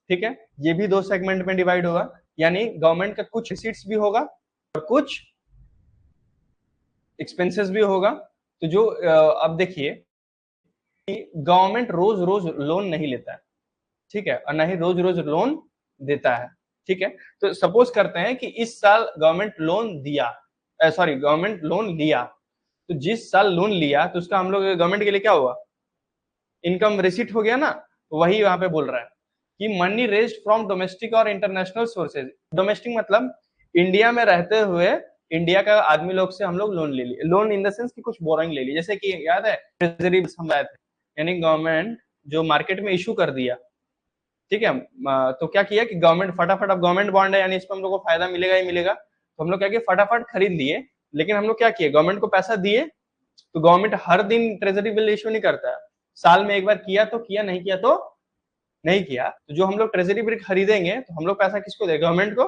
[SPEAKER 1] ठीक है। ये भी दो सेगमेंट में डिवाइड होगा, यानी गवर्नमेंट का कुछ रिसीट्स भी होगा और कुछ एक्सपेंसेस भी होगा। तो जो अब देखिए कि गवर्नमेंट रोज रोज लोन नहीं लेता है, ठीक है, और ना ही रोज रोज लोन देता है, ठीक है। तो सपोज करते हैं कि इस साल गवर्नमेंट लोन दिया, सॉरी गवर्नमेंट लोन लिया, तो जिस साल लोन लिया तो उसका हम लोग गवर्नमेंट के लिए क्या हुआ, इनकम रिसीट हो गया ना। तो वही वहां पे बोल रहा है कि मनी रेज्ड फ्रॉम डोमेस्टिक और इंटरनेशनल सोर्सेज। डोमेस्टिक मतलब इंडिया में रहते हुए इंडिया का आदमी लोग से हम लोग लोन ले लिए, लोन इन द सेंस कि कुछ बोरिंग ले ली, जैसे कि याद है ट्रेजरी हम लाए थे, यानी गवर्नमेंट जो मार्केट में इशू कर दिया, ठीक है। तो क्या किया कि गवर्नमेंट फटाफट, अब गवर्नमेंट बॉन्ड है यानी इसमें हम लोग को फायदा मिलेगा ही मिलेगा, तो हम लोग क्या किए फटाफट खरीद लिए। लेकिन हम लोग क्या किए, गवर्नमेंट को पैसा दिए, तो गवर्नमेंट हर दिन ट्रेजरी बिल इशू नहीं करता है, साल में एक बार किया तो किया, नहीं किया तो नहीं किया। तो जो हम लोग ट्रेजरी बिल खरीदेंगे तो हम लोग पैसा किसको दे, गवर्नमेंट को।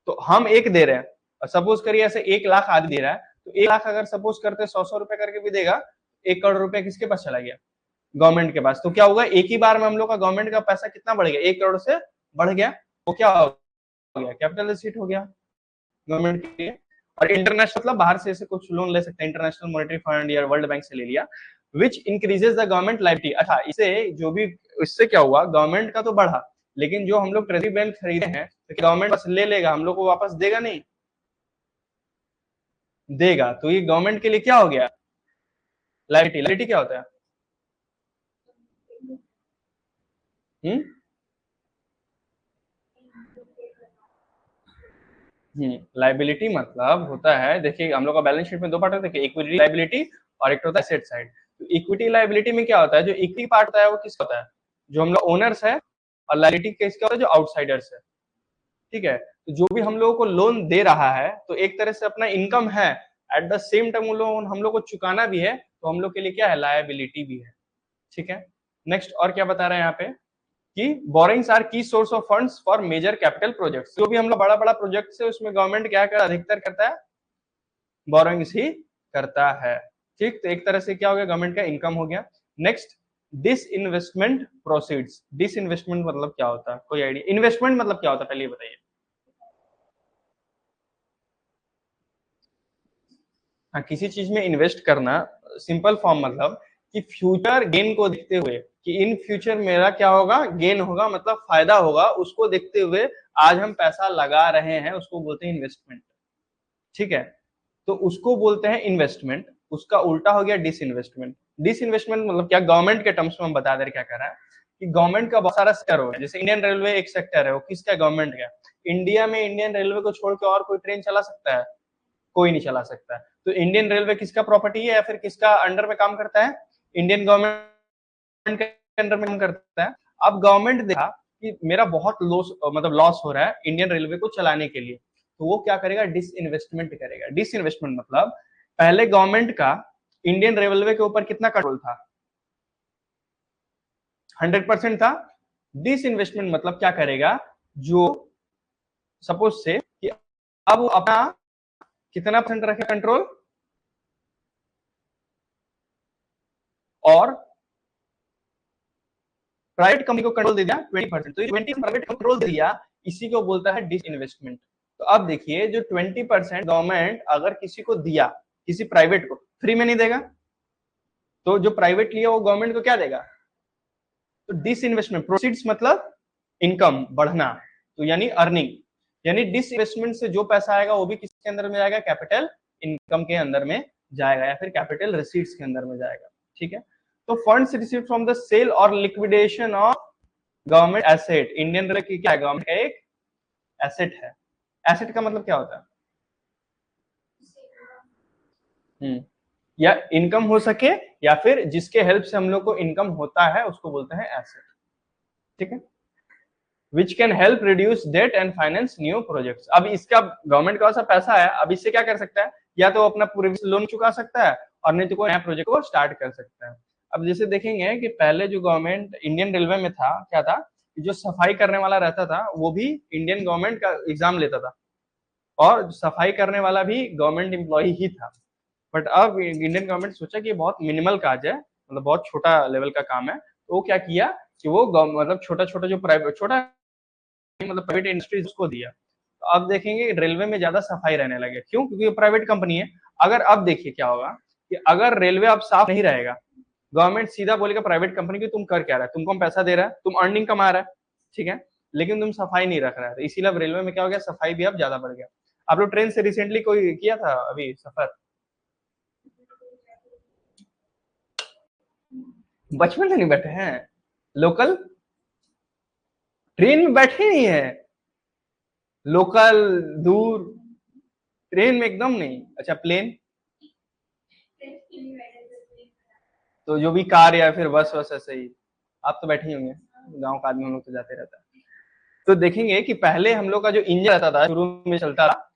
[SPEAKER 1] तो हम एक दे रहे हैं, और सपोज करिए ऐसे 1 लाख आदमी दे रहा है, तो 1 लाख अगर सपोज करते 100 रुपए करके भी देगा, 1 करोड़ रुपए किसके पास चला गया, गवर्नमेंट के पास। तो क्या होगा, एक ही बार में हम लोग का गवर्नमेंट का पैसा कितना बढ़ गया, 1 करोड़ से बढ़ गया, वो क्या हो गया, कैपिटल रिसीट हो गया गवर्नमेंट के लिए। और इंटरनेशनल मतलब बाहर से कुछ लोन ले सकते हैं, इंटरनेशनल मॉनेटरी फंड या वर्ल्ड बैंक से ले लिया, which increases the government liability. अच्छा, इसे जो भी, इससे क्या हुआ, गवर्नमेंट का तो बढ़ा, लेकिन जो हम लोग ट्रेजरी बिल खरीदे हैं तो गवर्नमेंट बस ले लेगा, हम लोग को वापस देगा नहीं, देगा। तो ये गवर्नमेंट के लिए क्या हो गया, लाइबिलिटी। लाइबिलिटी क्या होता है, हम्म लाइबिलिटी मतलब होता है, देखिए हम लोग का बैलेंस शीट में दो पार्ट होता है, इक्विटी लाइबिलिटी और एक होता है एसेट साइड। तो इक्विटी लाइबिलिटी में क्या होता है, जो इक्विटी पार्ट होता है वो किसका होता है, जो हम लोग ओनर्स है, और लाइबिलिटी किसका होता है, जो आउटसाइडर्स है, ठीक है। तो जो भी हम लोगों को लोन दे रहा है तो एक तरह से अपना इनकम है, at the same time loan हम लोग को चुकाना भी है, तो हम लोग के लिए क्या है, लायबिलिटी भी है, ठीक है। नेक्स्ट और क्या बता रहे हैं यहाँ पे कि बोरिंग्स आर की source of funds for major capital projects. जो भी हम लोग बड़ा बड़ा प्रोजेक्ट है उसमें गवर्नमेंट क्या कर अधिकतर करता है, बोरिंग्स ही करता है, ठीक। तो एक तरह से क्या हो गया, गवर्नमेंट का इनकम हो गया। Next, disinvestment proceeds. Disinvestment मतलब क्या होता है, कोई आइडिया, इन्वेस्टमेंट मतलब क्या होता है, पहले ये बताइए। हाँ, किसी चीज में इन्वेस्ट करना, सिंपल फॉर्म मतलब कि फ्यूचर गेन को देखते हुए, कि इन फ्यूचर मेरा क्या होगा, गेन होगा, मतलब फायदा होगा, उसको देखते हुए आज हम पैसा लगा रहे हैं, उसको बोलते हैं इन्वेस्टमेंट। ठीक है, तो उसको बोलते हैं इन्वेस्टमेंट, उसका उल्टा हो गया डिसइन्वेस्टमेंट। डिसइन्वेस्टमेंट मतलब क्या, गवर्नमेंट के टर्म्स में हम बता दे क्या कर रहा है कि गवर्नमेंट का बहुत सारा सेक्टर हो गया, जैसे इंडियन रेलवे एक सेक्टर है, वो किसका, गवर्नमेंट का। इंडिया में इंडियन रेलवे को छोड़ के और कोई ट्रेन चला सकता है? कोई नहीं चला सकता है। तो इंडियन रेलवे किसका प्रॉपर्टी है या फिर किसका अंडर में काम करता है? इंडियन गवर्नमेंट के अंडर में काम करता है। अब गवर्नमेंट देखा कि मेरा बहुत लॉस, मतलब लॉस हो रहा है इंडियन रेलवे को चलाने के लिए, तो वो क्या करेगा, डिसइन्वेस्टमेंट करेगा। डिसइन्वेस्टमेंट मतलब पहले गवर्नमेंट का इंडियन रेलवे के ऊपर कितना कंट्रोल था? 100% था। डिसइन्वेस्टमेंट मतलब क्या करेगा, जो सपोज से कि अब अपना कितना परसेंट रखे कंट्रोल, और प्राइवेट कंपनी को कंट्रोल दे दिया 20%, तो 20 प्राइवेट कंट्रोल दे दिया, इसी को बोलता है डिसइन्वेस्टमेंट। तो अब देखिए, जो 20% गवर्नमेंट अगर किसी को दिया, किसी प्राइवेट को, फ्री में नहीं देगा, तो जो प्राइवेट लिया वो गवर्नमेंट को क्या देगा? तो डिसइन्वेस्टमेंट, प्रोसीड्स मतलब इनकम बढ़ना, तो यानी अर्निंग, यानी डिसइन्वेस्टमेंट से जो पैसा आएगा वो भी किसके अंदर में जाएगा, कैपिटल इनकम के अंदर में जाएगा, या फिर कैपिटल रिसीट्स के अंदर में जाएगा। ठीक है, तो funds received from the sale और liquidation of government asset, Indian railway की क्या है, गवर्नमेंट का एक एसेट है। एसेट का मतलब क्या होता है? या इनकम हो सके, या फिर जिसके हेल्प से हम लोग को इनकम होता है, उसको बोलते हैं एसेट। ठीक है, which can help reduce debt and finance new projects. अब इसका गवर्नमेंट का ऐसा पैसा है, अब इससे क्या कर सकता है, या तो अपना पूरे लोन चुका सकता है, और नहीं तो कोई नया प्रोजेक्ट को स्टार्ट कर सकता है। अब जैसे देखेंगे कि पहले जो गवर्नमेंट इंडियन रेलवे में था, क्या था, जो सफाई करने वाला रहता था वो भी इंडियन गवर्नमेंट का एग्जाम लेता था, और सफाई करने वाला भी गवर्नमेंट एम्प्लॉय ही था। बट अब इंडियन गवर्नमेंट सोचा कि बहुत मिनिमल काज है, मतलब बहुत छोटा लेवल का काम है, तो वो क्या किया कि वो मतलब छोटा छोटा जो प्राइवेट, छोटा मतलब प्राइवेट इंडस्ट्रीज उसको दिया। तो अब देखेंगे रेलवे में ज्यादा सफाई रहने लगे, क्यों? क्योंकि ये प्राइवेट कंपनी है। अगर अब देखिए क्या होगा कि अगर रेलवे अब साफ नहीं रहेगा, गवर्नमेंट सीधा बोलेगा प्राइवेट कंपनी की, तुम कर क्या रहा है, तुमको हम पैसा दे रहा है, तुम अर्निंग कमा रहा है, ठीक है, लेकिन तुम सफाई नहीं रख रहा है। तो इसीलिए अब रेलवे में क्या हो गया, सफाई भी अब ज्यादा बढ़ गया। आप लोग ट्रेन से रिसेंटली कोई किया था अभी सफर? बचपन से नहीं बैठे हैं? लोकल ट्रेन में बैठे नहीं है? लोकल, दूर, ट्रेन में एकदम नहीं। अच्छा, प्लेन? तो जो भी कार या फिर बस वस ऐसे ही, आप तो बैठे ही होंगे, गांव का आदमी हम लोग तो जाते रहता है। तो देखेंगे कि पहले हम लोग का जो इंजन रहता था, शुरू में चलता था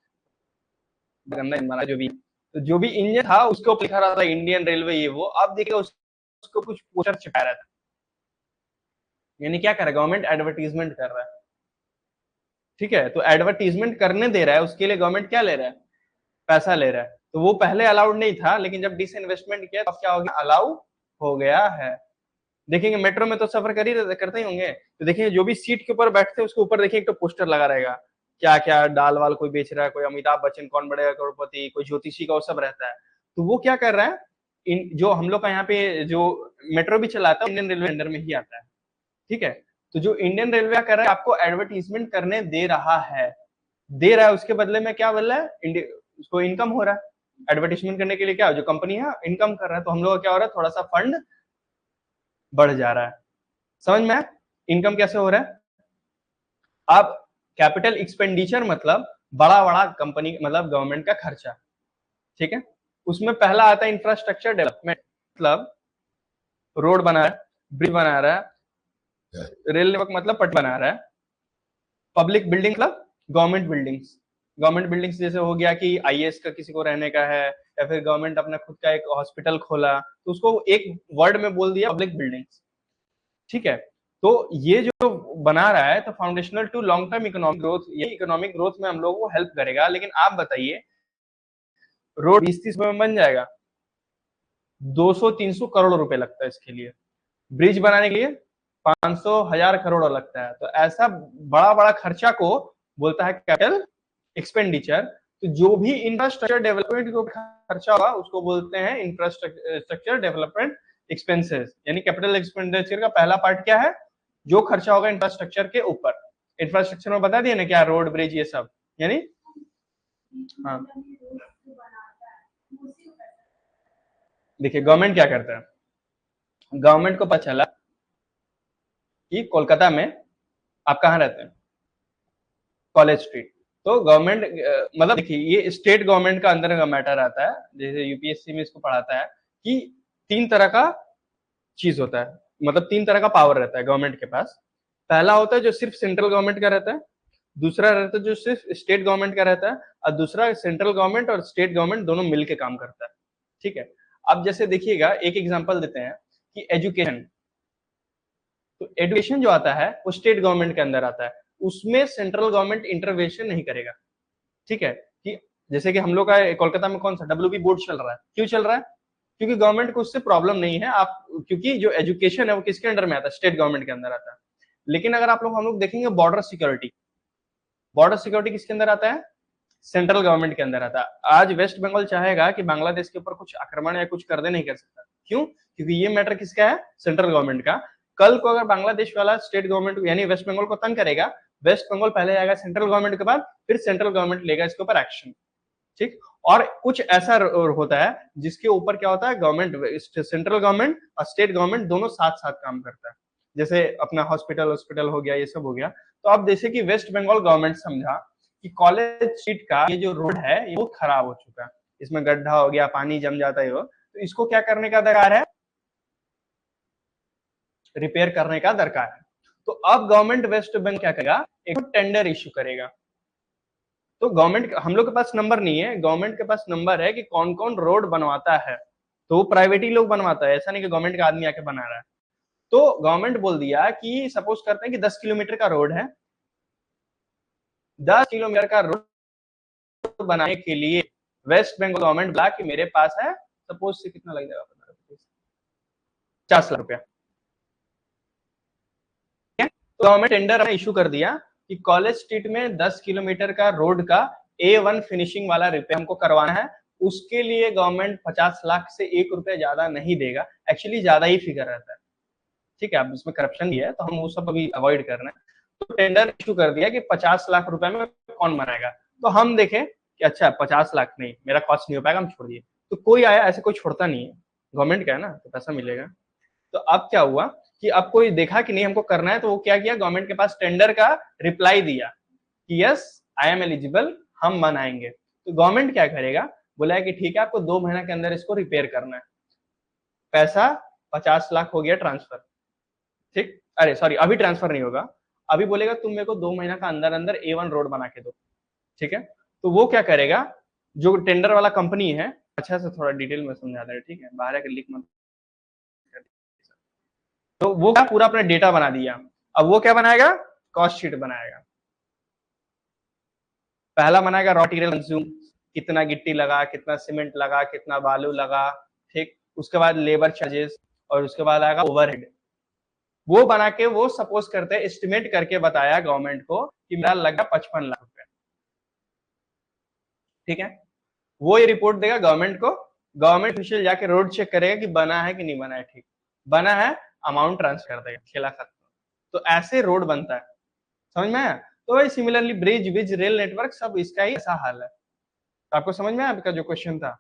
[SPEAKER 1] गंदा इंजन, जो भी इंजन था उसके ऊपर लिखा रहता था इंडियन रेलवे ये वो। अब देखिए उसको कुछ पोस्टर चिपकाया रहता है, यानी क्या कर रहा है, गवर्नमेंट एडवर्टीजमेंट कर रहा है। ठीक है, तो एडवर्टीजमेंट करने दे रहा है, उसके लिए गवर्नमेंट क्या ले रहा है, पैसा ले रहा है। तो वो पहले अलाउड नहीं था, लेकिन जब डिसइन्वेस्टमेंट किया तब क्या हो गया, अलाउ हो गया है। देखेंगे मेट्रो में तो सफर करते ही होंगे, तो देखिए जो भी सीट के ऊपर बैठते हैं उसके ऊपर देखिए एक तो पोस्टर लगा रहेगा, क्या क्या दाल वाल कोई बेच रहा है, कोई अमिताभ बच्चन कौन बनेगा करोड़पति, कोई ज्योतिषी का, वो सब रहता है। तो वो क्या कर रहा है, इन जो हम लोग का यहाँ पे जो मेट्रो भी चलाता है इंडियन रेलवे अंडर में ही आता है। ठीक है, तो जो इंडियन रेलवे कर रहा है आपको एडवर्टीजमेंट करने दे रहा है, दे रहा है, उसके बदले में क्या बोल रहा है, उसको इनकम हो रहा है। एडवर्टीजमेंट करने के लिए क्या, जो कंपनी है इनकम कर रहा है, तो हम लोग का क्या हो रहा है, थोड़ा सा फंड बढ़ जा रहा है। समझ में? इनकम कैसे हो रहा है? अब कैपिटल एक्सपेंडिचर मतलब बड़ा बड़ा कंपनी, मतलब गवर्नमेंट का खर्चा। ठीक है, उसमें पहला आता है इंफ्रास्ट्रक्चर डेवलपमेंट, मतलब रोड बना रहा है, ब्रिज बना रहा है, रेल नेटवर्क मतलब पट बना रहा है, पब्लिक बिल्डिंग मतलब गवर्नमेंट बिल्डिंग्स। गवर्नमेंट बिल्डिंग्स जैसे हो गया कि आईएएस का किसी को रहने का है, या फिर गवर्नमेंट अपना खुद का एक हॉस्पिटल खोला, तो उसको एक वर्ड में बोल दिया पब्लिक बिल्डिंग्स। ठीक है, तो ये जो बना रहा है, तो foundational to long term economic growth, ये इकोनॉमिक ग्रोथ में हम लोगों को हेल्प करेगा। लेकिन आप बताइए, रोड 20-30 में बन जाएगा? 200-300 करोड़ रुपए लगता है इसके लिए। ब्रिज बनाने के लिए 500,000 करोड़ लगता है। तो ऐसा बड़ा बड़ा खर्चा को बोलता है कैपिटल एक्सपेंडिचर। तो जो भी इंफ्रास्ट्रक्चर डेवलपमेंट को खर्चा होगा उसको बोलते हैं इंफ्रास्ट्रक्चर डेवलपमेंट एक्सपेंसेस। यानी कैपिटल एक्सपेंडिचर का पहला पार्ट क्या है, जो खर्चा होगा इंफ्रास्ट्रक्चर के ऊपर। इंफ्रास्ट्रक्चर में बता दिया ना क्या, रोड ब्रिज ये सब, यानी हाँ, देखिए गवर्नमेंट क्या करता है, गवर्नमेंट को पता चला कि कोलकाता में आप कहाँ रहते हैं, कॉलेज स्ट्रीट। तो गवर्नमेंट मतलब देखिए ये स्टेट गवर्नमेंट का अंदर का मैटर आता है, जैसे यूपीएससी में इसको पढ़ाता है कि 3 तरह का चीज होता है, मतलब 3 तरह का पावर रहता है गवर्नमेंट के पास। पहला होता है जो सिर्फ सेंट्रल गवर्नमेंट का रहता है, दूसरा रहता है जो सिर्फ स्टेट गवर्नमेंट का रहता है, और दूसरा सेंट्रल गवर्नमेंट और स्टेट गवर्नमेंट दोनों मिलकर काम करता है। ठीक है, अब जैसे देखिएगा एक एग्जांपल देते हैं कि एजुकेशन, तो एजुकेशन जो आता है वो स्टेट गवर्नमेंट के अंदर आता है, उसमें सेंट्रल गवर्नमेंट इंटरवेंशन नहीं करेगा। ठीक है, कि जैसे कि हम लोग का कोलकाता में कौन सा डब्ल्यूबी बोर्ड चल रहा है, क्यों चल रहा है, क्योंकि गवर्नमेंट को उससे प्रॉब्लम नहीं है, आप क्योंकि जो एजुकेशन है वो किसके अंडर में आता है, स्टेट गवर्नमेंट के अंदर आता है। लेकिन अगर आप लोग हम लोग देखेंगे बॉर्डर सिक्योरिटी, बॉर्डर सिक्योरिटी किसके अंदर आता है, सेंट्रल गवर्नमेंट के अंदर आता है। आज वेस्ट बंगाल चाहेगा कि बांग्लादेश के ऊपर कुछ आक्रमण या कुछ कर दे, नहीं कर सकता, क्यों, क्योंकि ये मैटर किसका है, सेंट्रल गवर्नमेंट का। कल को अगर बांग्लादेश वाला स्टेट गवर्नमेंट यानी वेस्ट बंगाल को तंग करेगा, वेस्ट बंगाल पहले आएगा सेंट्रल गवर्नमेंट के बाद, फिर सेंट्रल गवर्नमेंट लेगा इसके ऊपर एक्शन। ठीक, और कुछ ऐसा होता है जिसके ऊपर क्या होता है, गवर्नमेंट सेंट्रल गवर्नमेंट और स्टेट गवर्नमेंट दोनों साथ साथ काम करता है, जैसे अपना हॉस्पिटल हॉस्पिटल हो गया, ये सब हो गया। तो अब जैसे कि वेस्ट बंगाल गवर्नमेंट समझा कि कॉलेज स्ट्रीट का ये जो रोड है ये बहुत खराब हो चुका है, इसमें गड्ढा हो गया, पानी जम जाता है, तो इसको क्या करने का दरकार है, रिपेयर करने का दरकार है। तो अब गवर्नमेंट वेस्ट बंगाल क्या करेगा, एक टेंडर इश्यू करेगा। तो गवर्नमेंट, हम लोग के पास नंबर नहीं है, गवर्नमेंट के पास नंबर है कि कौन कौन रोड बनवाता है, तो वो प्राइवेट ही लोग बनवाता है, ऐसा नहीं कि गवर्नमेंट का आदमी आके बना रहा है। तो गवर्नमेंट बोल दिया कि सपोज करते हैं कि 10 किलोमीटर का रोड है, 10 किलोमीटर का रोड बनाने के लिए वेस्ट बंगाल गवर्नमेंट बोला कि मेरे पास है, सपोज से कितना लग जाएगा, 50 लाख रुपया। तो गवर्नमेंट टेंडर इशू कर दिया कि कॉलेज स्ट्रीट में 10 किलोमीटर का रोड का A1 फिनिशिंग वाला रिपेयर हमको करवाना है, उसके लिए गवर्नमेंट 50 लाख से 1 रुपया ज्यादा नहीं देगा, एक्चुअली ज्यादा ही फिगर रहता है। ठीक है, अब इसमें करप्शन भी है तो हम वो सब अभी अवॉइड कर रहे हैं। तो टेंडर इशू कर दिया कि 50 लाख रुपए में कौन बनाएगा, तो हम देखें कि अच्छा 50 लाख नहीं, मेरा कॉस्ट नहीं हो पाएगा, हम छोड़ दिए। तो कोई आया, ऐसे कोई छोड़ता नहीं है, गवर्नमेंट का है ना तो पैसा मिलेगा। तो अब क्या हुआ कि अब कोई देखा कि नहीं हमको करना है, तो वो क्या किया, गवर्नमेंट के पास टेंडर का रिप्लाई दिया कि यस आई एम एलिजिबल, हम बनाएंगे। तो गवर्नमेंट क्या करेगा, बोला है कि ठीक है आपको 2 महीना के अंदर इसको रिपेयर करना है, पैसा 50 लाख हो गया ट्रांसफर। ठीक, अरे सॉरी अभी ट्रांसफर नहीं होगा, अभी बोलेगा तुम मेरे को 2 महीना का अंदर अंदर A1 रोड बना के दो। ठीक है, तो वो क्या करेगा, जो टेंडर वाला कंपनी है, अच्छा से थोड़ा डिटेल में समझा दे, ठीक है, बाहर आकर लिख मत। तो वो क्या पूरा अपना डेटा बना दिया, अब वो क्या बनाएगा, कॉस्ट शीट बनाएगा। पहला बनाएगा रॉ मटेरियल कंज्यूम, कितना गिट्टी लगा, कितना सीमेंट लगा, कितना बालू लगा। ठीक, उसके बाद लेबर चार्जेस, और उसके बाद आएगा ओवरहेड। वो बना के वो सपोज करते हैं एस्टिमेट करके बताया गवर्नमेंट को कि मेरा लगा 55 लाख रुपए। ठीक है, वो ये रिपोर्ट देगा गवर्नमेंट को, गवर्नमेंट ऑफिशियल जाके रोड चेक करेगा कि बना है कि नहीं बना है, ठीक बना है, अमाउंट ट्रांसफर कर देगा, खेला खत्म। तो ऐसे रोड बनता है, समझ में आया। तो वही सिमिलरली ब्रिज विज रेल नेटवर्क सब इसका ही ऐसा हाल है। तो आपको समझ में आया आपका जो क्वेश्चन था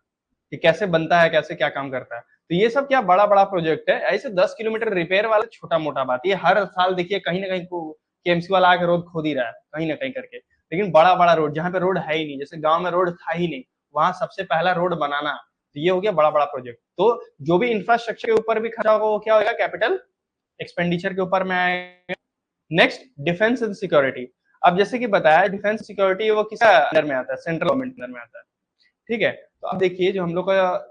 [SPEAKER 1] कि कैसे बनता है, कैसे क्या काम करता है। तो ये सब क्या बड़ा बड़ा प्रोजेक्ट है, ऐसे 10 किलोमीटर रिपेयर वाला छोटा मोटा बात, ये हर साल देखिए कहीं ना कहीं केएमसी वाला आके रोड खोद ही रहा है कहीं ना कहीं करके। लेकिन बड़ा बड़ा रोड जहाँ पे रोड है ही नहीं, जैसे गांव में रोड था ही नहीं, वहां सबसे पहला रोड बनाना, तो ये हो गया बड़ा बड़ा प्रोजेक्ट। तो जो भी इंफ्रास्ट्रक्चर के ऊपर भी खर्चा होगा वो क्या होगा, कैपिटल एक्सपेंडिचर के ऊपर में आएगा। Next, defence and security. अब जैसे कि बताया डिफेंस सिक्योरिटी वो किस अंदर में आता है, सेंट्रल गवर्नमेंट अंदर में आता है। ठीक है, तो अब देखिए जो हम लोग का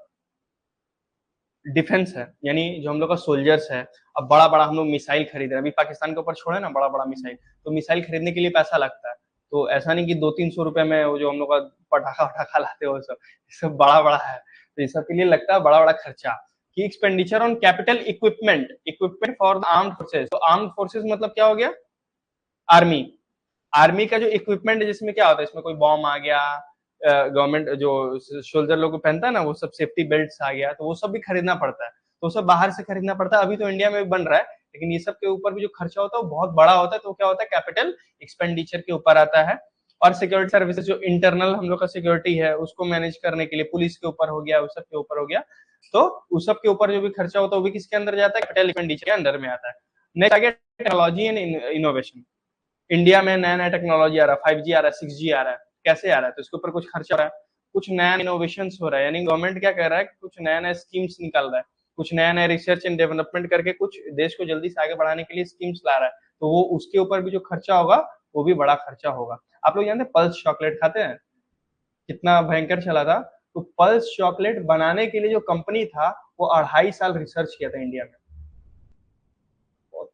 [SPEAKER 1] डिफेंस है, यानी जो हम लोग का सोल्जर्स है, अब बड़ा बड़ा हम लोग मिसाइल खरीद रहे हैं, अभी पाकिस्तान के ऊपर छोड़े ना बड़ा बड़ा मिसाइल, तो मिसाइल खरीदने के लिए पैसा लगता है। तो ऐसा नहीं कि 200-300 रुपए में वो जो हम लोग का पटाखा वटाखा लाते हो, सब बड़ा बड़ा है, तो ये सब के लिए लगता है बड़ा बड़ा खर्चा। कि expenditure on capital equipment, equipment for the armed forces. तो आर्म्ड फोर्सेज मतलब क्या हो गया, आर्मी। आर्मी का जो इक्विपमेंट है जिसमें क्या होता है, इसमें कोई बॉम्ब आ गया, गवर्नमेंट जो सोल्जर लोग पहनता है ना वो सब सेफ्टी बेल्ट आ गया, तो वो सब भी खरीदना पड़ता है, तो सब बाहर से खरीदना पड़ता है। अभी तो इंडिया में भी बन रहा है, लेकिन ये सब के ऊपर भी जो खर्चा होता है वो बहुत बड़ा होता है, तो क्या होता है कैपिटल एक्सपेंडिचर के ऊपर आता है। और सिक्योरिटी सर्विसेज जो इंटरनल हम लोग का सिक्योरिटी है उसको मैनेज करने के लिए पुलिस के ऊपर हो गया, उस सब के ऊपर हो गया, तो उस सब के ऊपर जो भी खर्चा होता है वो भी किसके अंदर जाता है? कैपिटल एक्सपेंडिचर के अंदर में आता है। नेक्स्ट आ गया टेक्नोलॉजी एंड इनोवेशन। इंडिया में नया नया टेक्नोलॉजी आ रहा है, 5G आ रहा है, 6G आ रहा है, कैसे आ रहा है? तो इसके ऊपर कुछ खर्चा हो रहा है, कुछ नया इनोवेशन हो रहा है, यानी गवर्नमेंट क्या कर रहा है, कुछ नया नया स्कीम्स निकाल रहा है, कुछ नया नया रिसर्च एंड डेवलपमेंट करके कुछ देश को जल्दी से आगे बढ़ाने के लिए स्कीम्स ला रहा है, तो वो उसके ऊपर भी जो खर्चा होगा वो भी बड़ा खर्चा होगा। आप लोग जानते हैं पल्स चॉकलेट खाते हैं, कितना भयंकर चला था? तो पल्स चॉकलेट बनाने के लिए जो कंपनी था वो 2.5 साल रिसर्च किया था इंडिया में,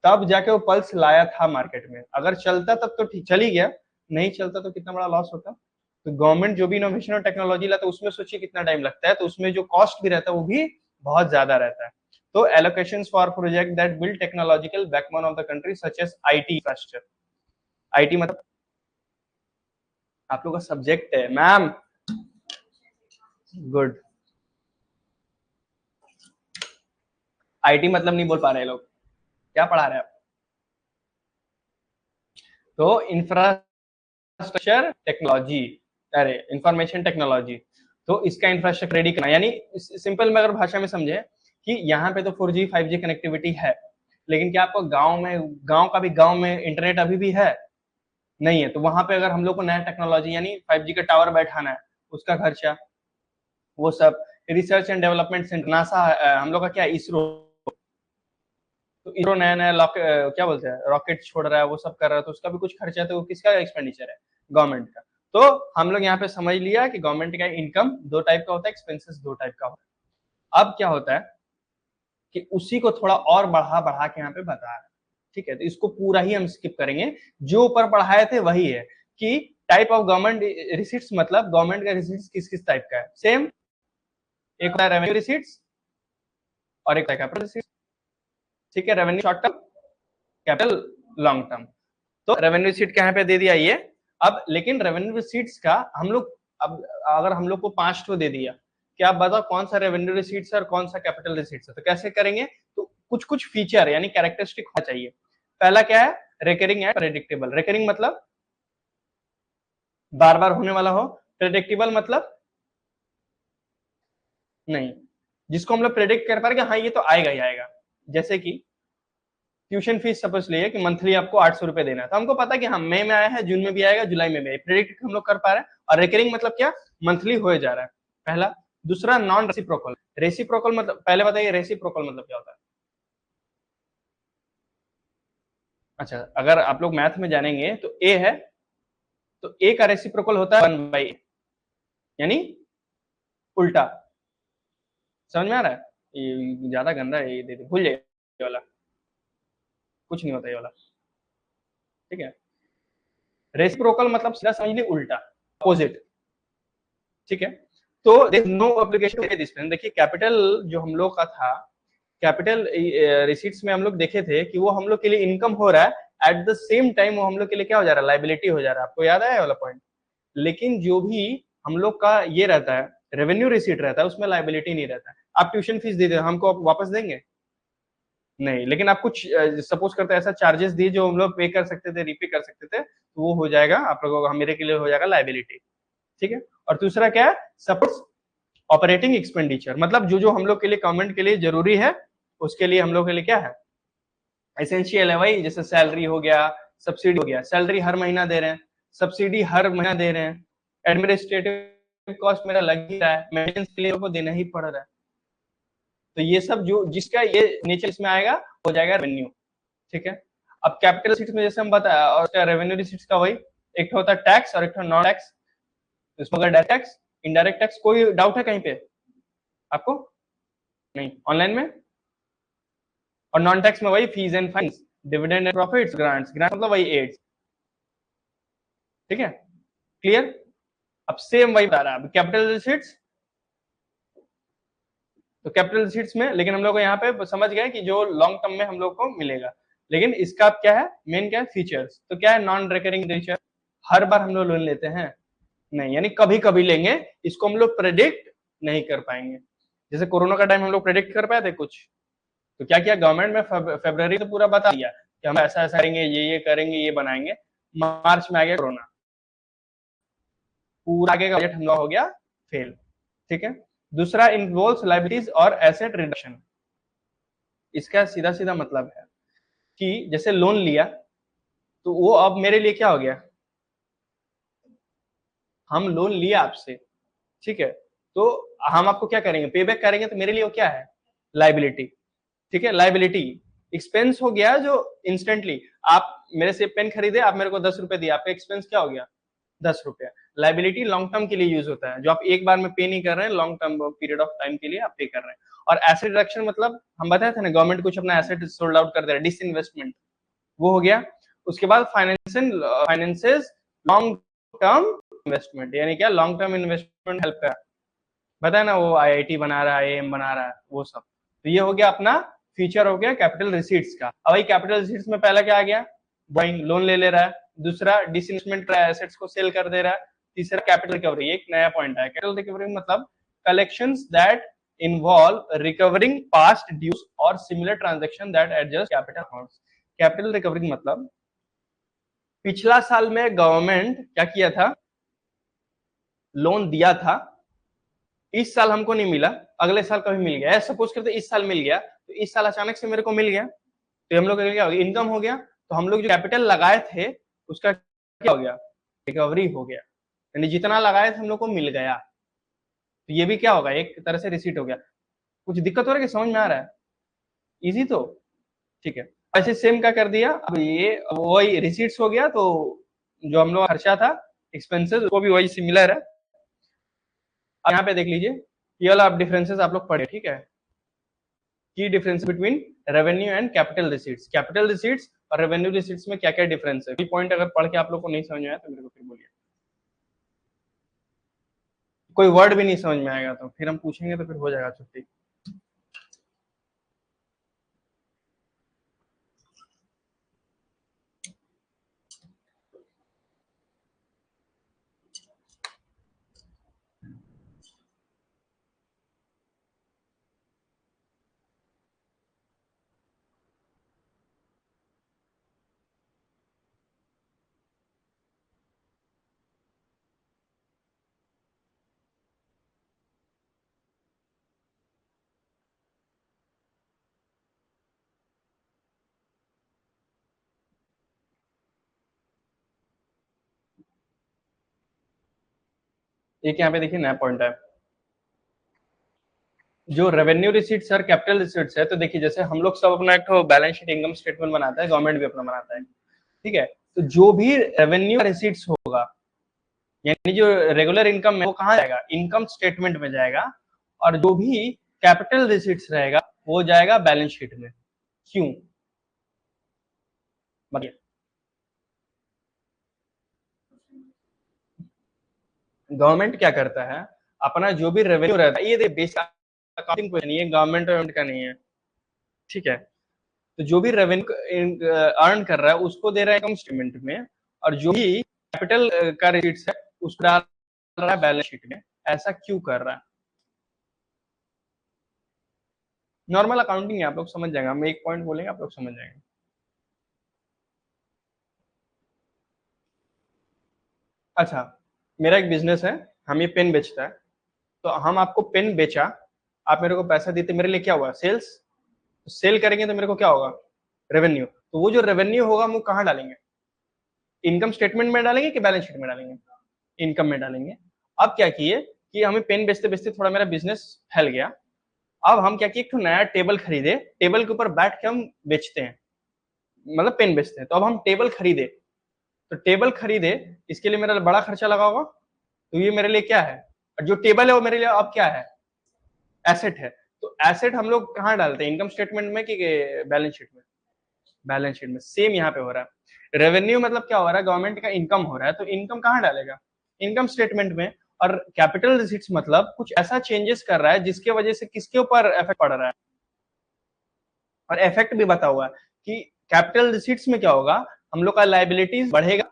[SPEAKER 1] तब जाके वो पल्स लाया था मार्केट में। अगर चलता तब तो ठीक, चल ही गया, नहीं चलता तो कितना बड़ा लॉस होता। तो गवर्नमेंट जो भी इनोवेशन और टेक्नोलॉजी लाता है उसमें सोचिए कितना टाइम लगता है, तो उसमें जो कॉस्ट भी रहता है वो भी बहुत ज्यादा रहता है। तो allocations for project that build technological backbone of the country such as IT infrastructure. IT मतलब आप लोग का सब्जेक्ट है मैम, गुड। आईटी मतलब नहीं बोल पा रहे लोग, क्या पढ़ा रहे हैं आप? तो इंफ्रास्ट्रक्चर टेक्नोलॉजी, अरे इंफॉर्मेशन टेक्नोलॉजी, तो इसका इंफ्रास्ट्रक्चर रेडी करना, यानी सिंपल में अगर भाषा में समझे कि यहाँ पे तो 4G 5G कनेक्टिविटी है, लेकिन क्या आपको गांव में, गांव का भी गांव में इंटरनेट अभी भी है? नहीं है। तो वहां पे अगर हम लोग को नया टेक्नोलॉजी यानी 5G का टावर बैठाना है, उसका खर्चा, वो सब research and development centre, NASA हम लोग का क्या, इसरो, तो इसरो नया नया क्या बोलते हैं रॉकेट छोड़ रहा है, वो सब कर रहा है, तो उसका भी कुछ खर्चा है, तो वो किसका एक्सपेंडिचर है? गवर्नमेंट का। तो हम लोग यहाँ पे समझ लिया कि गवर्नमेंट का इनकम दो टाइप का होता है, एक्सपेंसेस दो टाइप का होता है। अब क्या होता है कि उसी को थोड़ा और बढ़ा बढ़ा के यहाँ पे बता रहा है, ठीक है? तो इसको पूरा ही हम स्किप करेंगे, जो ऊपर पढ़ाए थे वही है कि टाइप ऑफ गवर्नमेंट रिसीट्स, मतलब गवर्नमेंट का रिसीट्स किस किस टाइप का है, सेम। एक होता है रेवेन्यू रिसीट्स और एक होता है कैपिटल रिसीट्स, ठीक है? Revenue short term, capital long term. तो रेवेन्यू रिसीट कहाँ पे दे दिया ये। अब लेकिन रेवेन्यू रिसीट्स का हम लोग, अब अगर हम लोग को 5 ठो दे दिया, कि आप बताओ कौन सा रेवेन्यू रिसीट्स है और कौन सा कैपिटल रिसीट्स है, तो कैसे करेंगे? तो कुछ कुछ फीचर यानी कैरेक्टरिस्टिक होना चाहिए। पहला क्या है? Recurring and predictable. रिकरिंग मतलब बार बार होने वाला हो, प्रेडिक्टेबल मतलब नहीं, जिसको हम लोग प्रेडिक्ट कर पा रहे हाँ ये तो आएगा ही आएगा। जैसे कि ट्यूशन फीस सपोज लिए कि मंथली आपको 800 रुपए देना है, तो हमको पता है कि हाँ मई में आया है, जून में भी आएगा, जुलाई में भी आएगा, प्रेडिक्ट हम लोग कर पा रहे हैं। और रिकरिंग मतलब क्या? मंथली हो जा रहा है, पहला। दूसरा नॉन रेसिप्रोकल। रेसिप्रोकल मतलब, पहले बताइए रेसिप्रोकल मतलब क्या होता है? अच्छा, अगर आप लोग मैथ में जानेंगे तो ए है, तो ए का रेसिप्रोकल होता है 1/a, यानी उल्टा। समझ में आ रहा है? ये ज्यादा गंदा है, ये दे दे, भूल जाइए ये वाला, कुछ नहीं होता ये वाला, ठीक है? रेसिप्रोकल मतलब सीधा समझ ली उल्टा, अपोजिट, ठीक है? तो नो एप्लीकेशन दिस। देखिए कैपिटल जो हम लोग का था, कैपिटल रिसीट्स में हम लोग देखे थे कि वो हम लोग के लिए इनकम हो रहा है, एट द सेम टाइम वो हम लोग के लिए क्या हो जा रहा है? लाइबिलिटी हो जा रहा है। आपको याद है वाला पॉइंट? लेकिन जो भी हम लोग का ये रहता है, रेवेन्यू रिसीट रहता है, उसमें लाइबिलिटी नहीं रहता है। आप ट्यूशन फीस दे दे, हमको आप वापस देंगे? नहीं। लेकिन आप कुछ सपोज करते ऐसा चार्जेस दिए जो हम लोग पे कर सकते थे, रीपे कर सकते थे, तो वो हो जाएगा आप लोगों का, मेरे के लिए हो जाएगा लाइबिलिटी, ठीक है? और दूसरा क्या है? सपोज ऑपरेटिंग एक्सपेंडिचर, मतलब जो जो हम लोग के लिए, गवर्नमेंट के लिए जरूरी है, उसके लिए हम लोग के लिए क्या है? एसेंशियल है भाई। जैसे सैलरी हो गया, सब्सिडी हो गया, सैलरी हर महीना दे रहे हैं, सब्सिडी हर महीना दे रहे हैं, एडमिनिस्ट्रेटिव कॉस्ट मेरा लग ही रहा है, मेंटेनेंस के लिए को देना ही पड़ रहा है। तो ये सब जो जिसका ये नेचर इसमें आएगा, हो जाएगा रेवेन्यू, ठीक है? अब कैपिटल रिसीट्स में जैसे हम बताया, और रेवेन्यू रिसीट्स का वही, एक होता है टैक्स और एक नॉन टैक्स। इसमें अगर डायरेक्ट टैक्स, इनडायरेक्ट टैक्स, कोई डाउट है कहीं पे आपको? नहीं। ऑनलाइन में? और नॉन टैक्स में वही fees and fines, dividend and profits, grants. Grant मतलब वही एड्स, ठीक है? क्लियर? अब सेम वही बता रहा है। अब कैपिटल रिसीट्स, तो कैपिटल रिसीट्स में, लेकिन हम लोग को यहाँ पे समझ गए कि जो लॉन्ग टर्म में हम लोग को मिलेगा, लेकिन इसका क्या है मेन, क्या है फीचर्स? तो क्या है? Non recurring nature. हर बार हम लोग लोन लेते हैं नहीं, यानी कभी कभी लेंगे, इसको हम लोग प्रेडिक्ट नहीं कर पाएंगे। जैसे कोरोना का टाइम हम लोग प्रेडिक्ट कर पाए थे कुछ? तो क्या किया गवर्नमेंट में, फरवरी तो पूरा बता दिया कि हम ऐसा ऐसा करेंगे, ये करेंगे, ये बनाएंगे। मार्च में आ गया कोरोना, पूरा आगे का बजट हम लोग हो गया फेल। ठीक है, दूसरा इन्वॉल्व्स लायबिलिटीज और एसेट रिडक्शन। इसका सीधा सीधा मतलब है कि जैसे लोन लिया तो वो अब मेरे लिए क्या हो गया, हम लोन लिया आपसे, ठीक है, तो हम आपको क्या करेंगे, पे बैक करेंगे, तो मेरे लिए वो क्या है, लायबिलिटी। ठीक है, लायबिलिटी एक्सपेंस हो गया जो इंस्टेंटली, आप मेरे से पेन खरीदे, आप मेरे को 10 रुपए दिए, आपका एक्सपेंस क्या हो गया, 10 रुपया। लायबिलिटी लॉन्ग टर्म के लिए यूज होता है, जो आप एक बार में पे नहीं कर रहे हैं, long term period of time के लिए आप पे कर रहे हैं। और एसेट रिडक्शन मतलब हम बताए थे ना, गवर्नमेंट कुछ अपना एसेट सोल्ड आउट कर दे रहा है, डिसइन्वेस्टमेंट, वो हो गया। उसके बाद फाइनेंसेस लॉन्ग टर्म इन्वेस्टमेंट, यानी क्या, लॉन्ग टर्म इन्वेस्टमेंट हेल्प कर, बताया ना, वो आईआईटी बना रहा है, एम बना रहा है, वो सब। तो ये हो गया अपना फीचर हो गया कैपिटल रिसीट्स का। अब भाई कैपिटल रिसीट्स में पहला क्या आ गया, बोइंग, लोन ले रहा है। दूसरा डिसइन्वेस्टमेंट कर रहा है, एसेट्स को सेल कर दे रहा है। तीसरा कैपिटल रिकवरी, एक नया पॉइंट है। कैपिटल रिकवरी मतलब collections that involve recovering past dues और similar transaction that adjust capital accounts. Capital recovery मतलब पिछला साल में गवर्नमेंट क्या किया था, लोन दिया था, इस साल हमको नहीं मिला, अगले साल कभी मिल गया, सपोज करते इस साल मिल गया, तो इस साल अचानक से मेरे को मिल गया, तो हम लोग क्या हो गया, इनकम हो गया। तो हम लोग जो कैपिटल लगाए थे उसका क्या हो गया, रिकवरी हो गया, यानी जितना लगाए थे हम लोग को मिल गया। तो ये भी क्या होगा, एक तरह से रिसीट हो गया। कुछ दिक्कत हो रहा है कि समझ में आ रहा है, इजी तो, ठीक है। ऐसे सेम क्या कर दिया, अब ये वही रिसीट्स हो गया, तो जो हम लोग खर्चा था एक्सपेंसेस, वो भी वही सिमिलर है। यहाँ पे देख लीजिए, ये वाला आप डिफरेंसेस आप लोग पढ़े, ठीक है, की difference between revenue and capital receipts. Capital receipts और रेवेन्यू रिसीट्स में क्या क्या डिफरेंस है, कोई पॉइंट अगर पढ़ के आप लोग को नहीं समझ में आया तो मेरे को फिर बोलिए। कोई वर्ड भी नहीं समझ में आएगा तो फिर हम पूछेंगे, तो फिर हो जाएगा छुट्टी। एक यहाँ पे देखिए नया पॉइंट है, जो रेवेन्यू रिसीट्स और कैपिटल रिसीट्स है। तो देखिए, जैसे हम लोग सब अपना एक बैलेंस शीट, इनकम स्टेटमेंट बनाता है, गवर्नमेंट भी अपना बनाता है, ठीक है। तो जो भी रेवेन्यू रिसीट्स होगा, यानी जो रेगुलर इनकम है, वो कहाँ जाएगा, इनकम स्टेटमेंट में जाएगा। और जो भी कैपिटल रिसीट्स रहेगा वो जाएगा बैलेंस शीट में। क्यों, बताइए। गवर्नमेंट क्या करता है, अपना जो भी रेवेन्यू रहता है, ये बेसिक अकाउंटिंग क्वेश्चन, ये गवर्नमेंट का नहीं है, ठीक है। तो जो भी रेवेन्यू अर्न कर रहा है उसको दे रहा है इनकम स्टेटमेंट में, और जो भी कैपिटल का रिसीट्स है उसको डाल रहा है बैलेंस शीट में। ऐसा क्यों कर रहा है, नॉर्मल अकाउंटिंग है, आप लोग समझ जाएंगे, हम एक पॉइंट बोलेंगे आप लोग समझ जाएंगे। अच्छा, मेरा एक बिजनेस है, हम ये पेन बेचता है, तो हम आपको पेन बेचा, आप मेरे को पैसा देते, मेरे लिए क्या हुआ, सेल्स। तो सेल करेंगे तो मेरे को क्या होगा, रेवेन्यू। तो वो जो रेवेन्यू होगा हम कहाँ डालेंगे, इनकम स्टेटमेंट में डालेंगे कि बैलेंस शीट में डालेंगे, इनकम में डालेंगे। अब क्या किए कि हमें पेन बेचते बेचते थोड़ा मेरा बिजनेस फैल गया, अब हम क्या किए, एक नया टेबल खरीदे, टेबल के ऊपर बैठ के हम बेचते हैं, मतलब पेन बेचते हैं। तो अब हम टेबल खरीदे, तो टेबल खरीदे, इसके लिए मेरा बड़ा खर्चा लगा होगा, तो ये मेरे लिए क्या है, और जो टेबल है वो मेरे लिए अब क्या है, एसेट है। तो एसेट हम लोग कहाँ डालते हैं, इनकम स्टेटमेंट में कि बैलेंस शीट में, बैलेंस शीट में। सेम यहाँ पे हो रहा है, रेवेन्यू मतलब क्या हो रहा है, गवर्नमेंट का इनकम हो रहा है, तो इनकम कहाँ डालेगा, इनकम स्टेटमेंट में। और कैपिटल रिसीट्स मतलब कुछ ऐसा चेंजेस कर रहा है जिसके वजह से किसके ऊपर इफेक्ट पड़ रहा है, और इफेक्ट भी बता हुआ है कि कैपिटल रिसीट्स में क्या होगा, हम लोग का लाइबिलिटीज बढ़ेगा,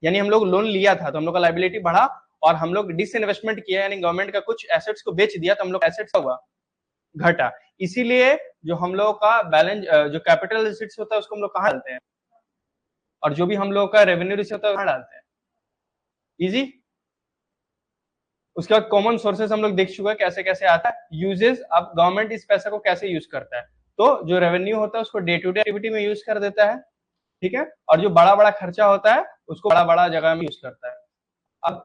[SPEAKER 1] यानी हम लोग लोन लिया था तो हम लोग का लाइबिलिटी बढ़ा, और हम लोग डिस इन्वेस्टमेंट किया, यानी गवर्नमेंट का कुछ एसेट्स को बेच दिया, तो हम लोग एसेट्स का हुआ घटा। इसीलिए जो हम लोग का बैलेंस, जो कैपिटल रिसीट्स होता है उसको हम लोग कहाँ डालते हैं, और जो भी हम लोग का रेवेन्यू रिसीट होता है कहाँ डालते हैं, इजी। उसके बाद कॉमन सोर्सेस हम लोग देख चुके हैं कैसे कैसे आता है। यूजेस, अब गवर्नमेंट इस पैसे को कैसे यूज करता है, तो जो रेवेन्यू होता है उसको डे टू डे एक्टिविटी में यूज कर देता है, ठीक है, और जो बड़ा बड़ा खर्चा होता है उसको बड़ा बड़ा जगह में यूज करता है। अब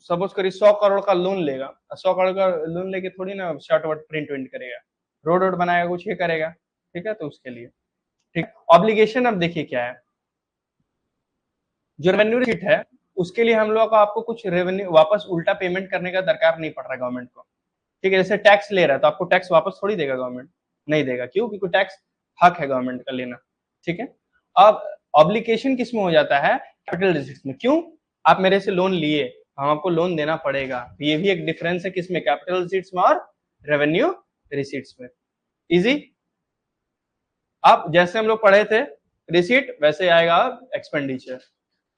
[SPEAKER 1] सपोज करिए 100 करोड़ का लोन लेगा, 100 करोड़ का लोन लेके थोड़ी ना शॉर्ट वर्ड प्रिंट विंट करेगा, रोड वोड बनाएगा, कुछ ये करेगा, ठीक है, तो उसके लिए ठीक। ऑब्लिगेशन अब देखिए क्या है, जो रेवेन्यू रिसीट है उसके लिए हम लोग को आपको कुछ रेवेन्यू वापस उल्टा पेमेंट करने का दरकार नहीं पड़ रहा गवर्नमेंट को, ठीक है। जैसे टैक्स ले रहा है तो आपको टैक्स वापस थोड़ी देगा गवर्नमेंट, नहीं देगा, क्यों, क्योंकि टैक्स हक है गवर्नमेंट का लेना, ठीक है। अब ऑब्लिगेशन किस में हो जाता है, कैपिटल रिसीट्स में। क्यों, आप मेरे से लोन लिए, हम आपको लोन देना पड़ेगा, ये भी एक डिफरेंस है किसमें, कैपिटल रिसीट्स में और रेवेन्यू रिसीट्स में। इजी। अब जैसे हम लोग पढ़े थे रिसीट, वैसे आएगा एक्सपेंडिचर।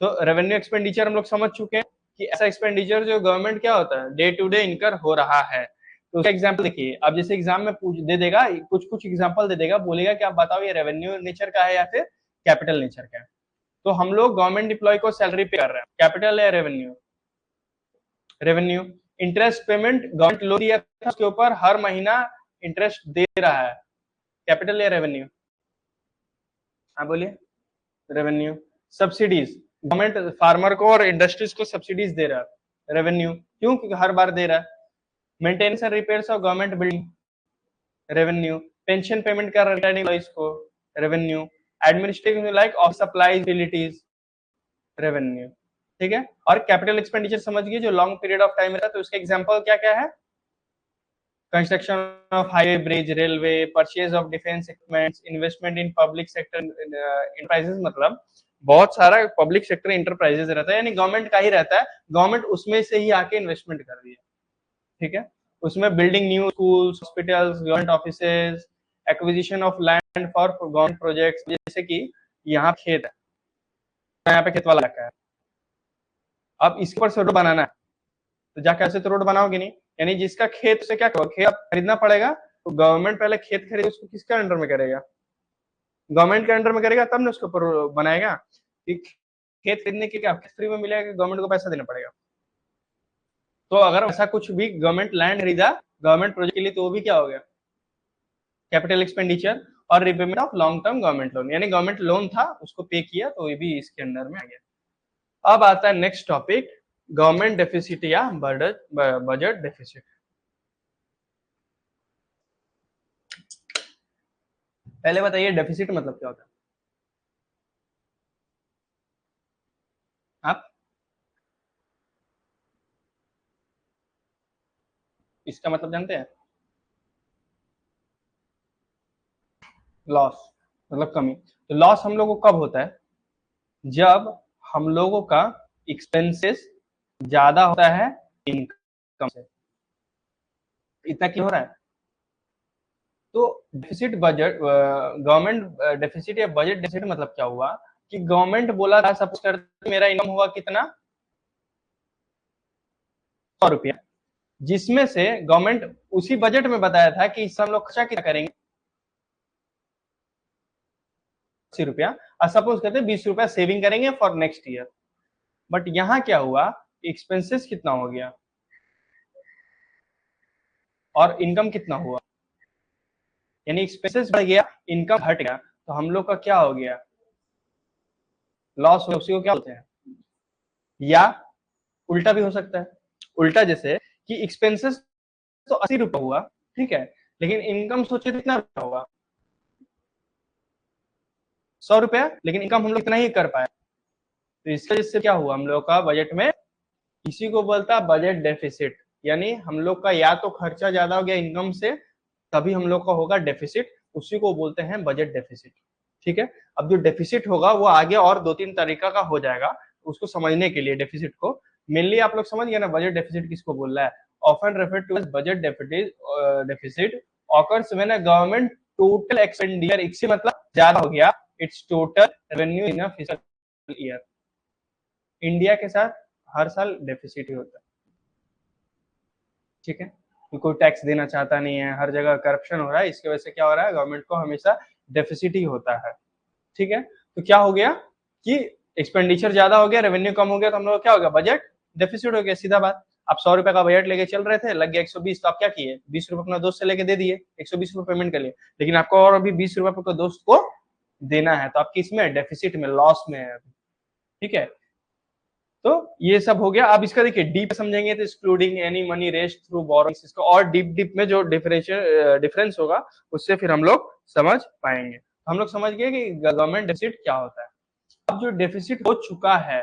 [SPEAKER 1] तो रेवेन्यू एक्सपेंडिचर हम लोग समझ चुके हैं कि ऐसा एक्सपेंडिचर जो गवर्नमेंट क्या होता है, डे टू डे इनकर हो रहा है। तो उसका एग्जांपल देखिए, अब जैसे एग्जाम में पूछ दे देगा, कुछ कुछ एग्जांपल दे देगा, बोलेगा कि आप बताओ ये रेवेन्यू नेचर का है या फिर कैपिटल नेचर का है। तो हम लोग गवर्नमेंट एम्प्लॉय को सैलरी पे कर रहे हैं, कैपिटल या revenue, revenue. Interest payment, government loan दिया था उसके ऊपर हर महीना इंटरेस्ट दे रहा है, कैपिटल या रेवेन्यू, हाँ बोलिए, रेवेन्यू। सब्सिडीज, गवर्नमेंट फार्मर को और इंडस्ट्रीज को सब्सिडीज दे रहा है, रेवेन्यू, क्यों, क्योंकि हर बार दे रहा है। Maintenance and repairs of government building, revenue. Pension payment कर रिटायर्ड एम्प्लॉइज को, revenue. Administrative like of supply facilities, revenue, ठीक है। और कैपिटल एक्सपेंडिचर समझ गए, जो लॉन्ग पीरियड ऑफ टाइम रहता है, तो उसका एग्जांपल क्या क्या है, construction of highway bridge, railway, purchase of defence equipments, investment in public sector enterprises, मतलब बहुत सारा पब्लिक सेक्टर इंटरप्राइजेस रहता है, यानी गवर्नमेंट का ही रहता है, गवर्नमेंट उसमें से ही आके इन्वेस्टमेंट कर रही है, ठीक है। उसमें building new schools, hospitals, government offices, acquisition of land for government projects, जैसे कि यहाँ खेत है, यहाँ पे खेत वाला इलाका है, अब इसके ऊपर से रोड बनाना है, तो जाके ऐसे तो रोड बनाओगे नहीं, यानी जिसका खेत से क्या करो, खेत खरीदना पड़ेगा, तो गवर्नमेंट पहले खेत खरीद उसको किसके अंडर में करेगा, गवर्नमेंट के अंडर में करेगा, तब ना उसके ऊपर बनाएगा। खेत खरीदने के क्या फ्री में मिलेगा, गवर्नमेंट को पैसा देना पड़ेगा। तो अगर ऐसा कुछ भी गवर्नमेंट लैंड खरीदा गवर्नमेंट प्रोजेक्ट के लिए, तो वो भी क्या हो गया, कैपिटल एक्सपेंडिचर। और repayment of long term government loan, यानी गवर्नमेंट लोन था उसको पे किया, तो ये भी इसके अंडर में आ गया। अब आता है नेक्स्ट टॉपिक, गवर्नमेंट डेफिसिट या बजट डेफिसिट। पहले बताइए डेफिसिट मतलब क्या होता है, आप इसका मतलब जानते हैं, लॉस मतलब कमी। तो लॉस हम लोगों को कब होता है, जब हम लोगों का एक्सपेंसेस ज्यादा होता है इनकम से। इतना क्यों हो रहा है, तो डेफिसिट बजट, गवर्नमेंट डेफिसिट या बजट डेफिसिट मतलब क्या हुआ कि गवर्नमेंट बोला था, सपोज करते मेरा इनकम हुआ कितना, 100 रुपया, जिसमें से गवर्नमेंट उसी बजट में बताया था कि इससे हम लोग खर्चा कितना करेंगे, 80 रुपया, और सपोज करते 20 रुपया सेविंग करेंगे फॉर नेक्स्ट ईयर। बट यहाँ क्या हुआ, एक्सपेंसेस कितना हो गया और इनकम कितना हुआ, यानी एक्सपेंसेस बढ़ गया, इनकम घट गया, तो हम लोग का क्या हो गया, लॉस हो, उसी को क्या बोलते हैं। या उल्टा भी हो सकता है, उल्टा जैसे कि एक्सपेंसेस तो 80 रुपया हुआ, ठीक है, लेकिन इनकम सोचे कितना रुपया होगा, 100 रुपया, लेकिन इनकम हम लोग इतना ही कर पाए, तो इसका जिससे क्या हुआ हम लोग का बजट में, इसी को बोलता है बजट डेफिसिट, यानी हम लोग का या तो खर्चा ज्यादा हो गया इनकम से, तभी हम लोग का होगा डेफिसिट, उसी को बोलते हैं बजट डेफिसिट, ठीक है। अब जो डेफिसिट होगा वो आगे और 2-3 तरीका का हो जाएगा, उसको समझने के लिए डेफिसिट को मेनली आप लोग समझ गए ना, बजट डेफिसिट किसको बोल रहा है, often referred to as budget deficit occurs when a government total expenditure, इससे मतलब ज्यादा हो गया its total revenue in a physical year. India के साथ हर साल डेफिसिट ही होता है, ठीक है, कोई टैक्स देना चाहता नहीं है, हर जगह करप्शन हो रहा है, इसकी वजह से क्या हो रहा है, गवर्नमेंट को हमेशा डेफिसिट ही होता है, ठीक है। तो क्या हो गया कि एक्सपेंडिचर ज्यादा हो गया, रेवेन्यू कम हो गया, तो हम लोग क्या हो गया, बजट डेफिसिट हो गया, सीधा बात। आप 100 रुपए का बजट लेके चल रहे थे, लग गया 120, तो आप क्या किए, 20 रुपए अपना दोस्त से लेके दे दिए, 120 रुपए पेमेंट कर लिए, लेकिन आपको और अभी 20 रुपए आपको दोस्त को देना है, तो आप किस में, डेफिसिट में, लॉस में है। ठीक है, तो ये सब हो गया। अब इसका देखिए डीप समझेंगे तो excluding any money raised through borrowings, इसको और डीप में जो डिफरेंस होगा उससे फिर हम लोग समझ पाएंगे। हम लोग समझ गए कि गवर्नमेंट डेफिसिट क्या होता है। अब जो डेफिसिट हो चुका है,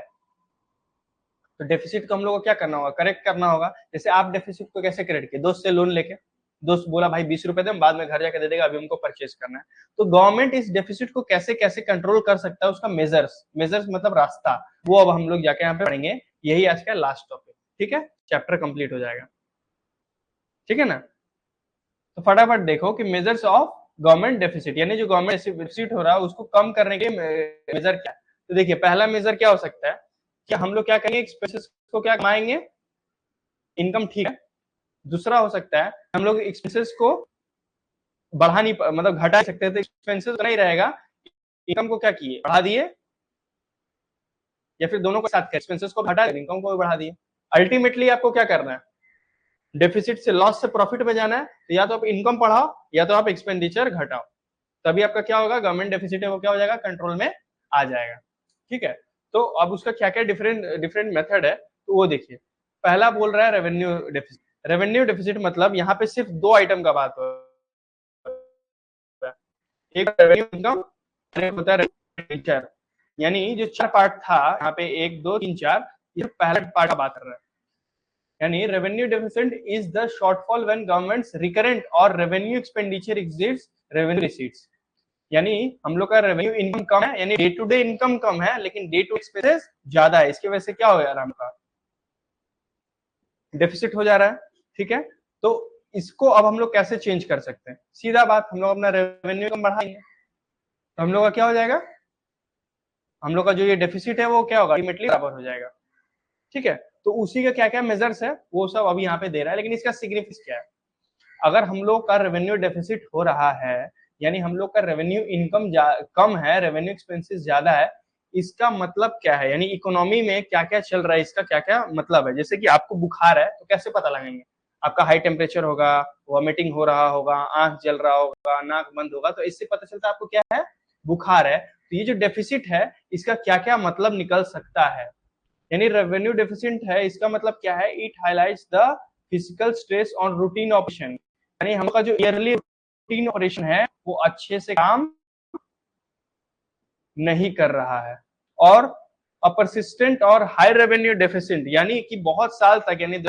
[SPEAKER 1] तो डेफिसिट को हम लोग को क्या करना होगा, करेक्ट करना होगा। जैसे आप डेफिसिट को कैसे करेक्ट किए, दोस्त से लोन लेके, दोस्त बोला भाई 20 रुपए दे, बाद में घर जाके दे देगा, अभी हमको परचेस करना है। तो गवर्नमेंट इस डेफिसिट को कैसे कैसे कंट्रोल कर सकता है, उसका मेजर्स मतलब रास्ता, वो अब हम लोग जाके यहाँ पे पढ़ेंगे। यही आज का लास्ट टॉपिक, ठीक है, चैप्टर कंप्लीट हो जाएगा, ठीक है ना। तो फटाफट देखो कि मेजर्स ऑफ गवर्नमेंट डेफिसिट, यानी जो गवर्नमेंट डेफिसिट हो रहा है उसको कम करने के मेजर क्या है। तो देखिए पहला मेजर क्या हो सकता है कि हम लोग क्या करेंगे, एक्सपेंसेस को क्या कमाएंगे, इनकम, ठीक है। दूसरा हो सकता है हम लोग एक्सपेंसेस को बढ़ा नहीं, मतलब घटा सकते, तो एक्सपेंसेस नहीं रहेगा, इनकम को क्या किए, बढ़ा दिए, या फिर दोनों को साथ एक्सपेंसेस को घटा इनकम को भी बढ़ा दिए। अल्टीमेटली आपको क्या करना है, डेफिसिट से लॉस से प्रॉफिट में जाना है, तो या तो आप इनकम बढ़ाओ या तो आप एक्सपेंडिचर घटाओ, तभी आपका क्या होगा, गवर्नमेंट डेफिसिट है वो क्या हो जाएगा, कंट्रोल में आ जाएगा। ठीक है, तो अब उसका क्या क्या डिफरेंट मेथड है, तो वो देखिए। पहला बोल रहा है रेवेन्यू डेफिसिट। रेवेन्यू डेफिसिट मतलब यहाँ पे सिर्फ दो आइटम का बात हो, एक रेवेन्यू इनकम, एक होता है एक्सपेंडिचर। यानी जो चार पार्ट था यहाँ पे, 1 2 3 4, ये पहला पार्ट का बात कर रहा है। यानी revenue deficit is the shortfall when governments recurrent और revenue expenditure exceeds revenue receipts. यानी हम लोग का रेवेन्यू इनकम कम है, यानी डे टू डे इनकम कम है, लेकिन डे टू एक्सपेंसेस ज्यादा है, इसकी वजह से क्या हो जा रहा है, हमका डेफिसिट हो जा रहा है। ठीक है, तो इसको अब हम लोग कैसे चेंज कर सकते हैं, सीधा बात, हम लोग अपना रेवेन्यू कम बढ़ाएंगे, तो हम लोग का क्या हो जाएगा, हम लोग का जो ये डेफिसिट है वो क्या होगा, अल्टीमेटली बराबर हो जाएगा। ठीक है, तो उसी का क्या क्या मेजर्स है वो सब अभी यहाँ पे दे रहा है, लेकिन इसका सिग्निफिकेंस क्या है। अगर हम लोग का रेवेन्यू डेफिसिट हो रहा है, यानी हम लोग का रेवेन्यू इनकम कम है, रेवेन्यू एक्सपेंसेस ज्यादा है, इसका मतलब क्या है, यानी इकोनॉमी में क्या क्या चल रहा है, इसका क्या क्या मतलब है। जैसे कि आपको बुखार है तो कैसे पता लगाएंगे, आपका हाई टेम्परेचर होगा, वॉमिटिंग हो रहा होगा, आंख जल रहा होगा, नाक बंद होगा, तो इससे पता चलता है आपको क्या है, बुखार है। तो ये जो डेफिसिट है इसका क्या क्या मतलब निकल सकता है, यानी रेवेन्यू डेफिसिट है इसका मतलब क्या है, it highlights the physical stress on routine operation, यानी हम का जो ईयरली रूटीन ऑपरेशन है वो अच्छे से काम नहीं कर रहा है। और अ परसिस्टेंट और हाई रेवेन्यू डेफिसिट, यानी कि बहुत साल तक, यानी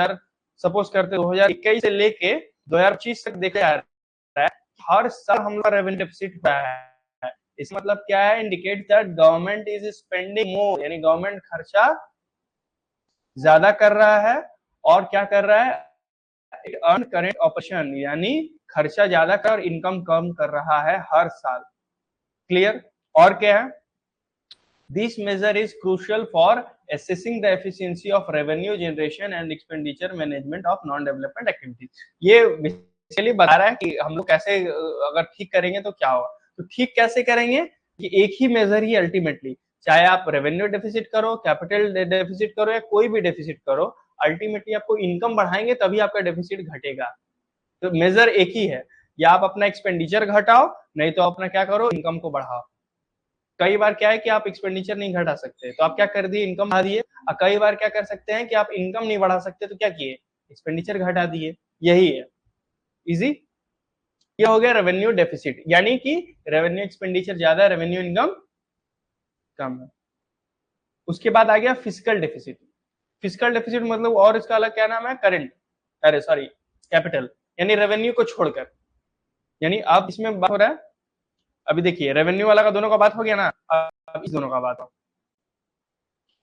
[SPEAKER 1] सपोज करते 2021 से लेके 2025 तक देखा जा रहा है, हर साल हम लोग रेवेन्यू डेफिसिट हो रहा है। इसका मतलब क्या है, indicate that government is spending more, यानी गवर्नमेंट खर्चा ज्यादा कर रहा है, और क्या कर रहा है, अर्न करेंट ऑपरेशन, यानी खर्चा ज्यादा कर और इनकम कम कर रहा है हर साल। क्लियर, और क्या है, this measure is crucial for assessing the efficiency of revenue generation and expenditure management of non development activities। ये बेसिकली बता रहा है कि हम लोग कैसे अगर ठीक करेंगे तो क्या होगा। तो ठीक कैसे करेंगे कि एक ही मेजर ही अल्टीमेटली, चाहे आप रेवेन्यू डेफिसिट करो, कैपिटल डेफिसिट करो, या कोई भी डेफिसिट करो, अल्टीमेटली आपको इनकम बढ़ाएंगे तभी आपका डेफिसिट घटेगा। तो मेजर एक ही है, या आप अपना एक्सपेंडिचर घटाओ, नहीं तो अपना क्या करो, इनकम को बढ़ाओ। कई बार क्या है कि आप एक्सपेंडिचर नहीं घटा सकते, तो आप क्या कर दिए, इनकम बढ़ा दिए। और कई बार क्या कर सकते हैं कि आप इनकम नहीं बढ़ा सकते, तो क्या किए, एक्सपेंडिचर घटा दिए। यही है, इजी। ये हो गया रेवेन्यू डेफिसिट, यानी कि रेवेन्यू एक्सपेंडिचर ज्यादा है, रेवेन्यू इनकम कम है। उसके बाद आ गया फिजिकल डेफिसिट। फिजिकल डेफिसिट मतलब, और इसका अलग क्या नाम है, करंट, अरे सॉरी, कैपिटल, यानी रेवेन्यू को छोड़कर। यानी अब इसमें बात हो रहा है, अभी देखिए रेवेन्यू वाला का दोनों का बात हो गया ना, अब इस दोनों का बात हो,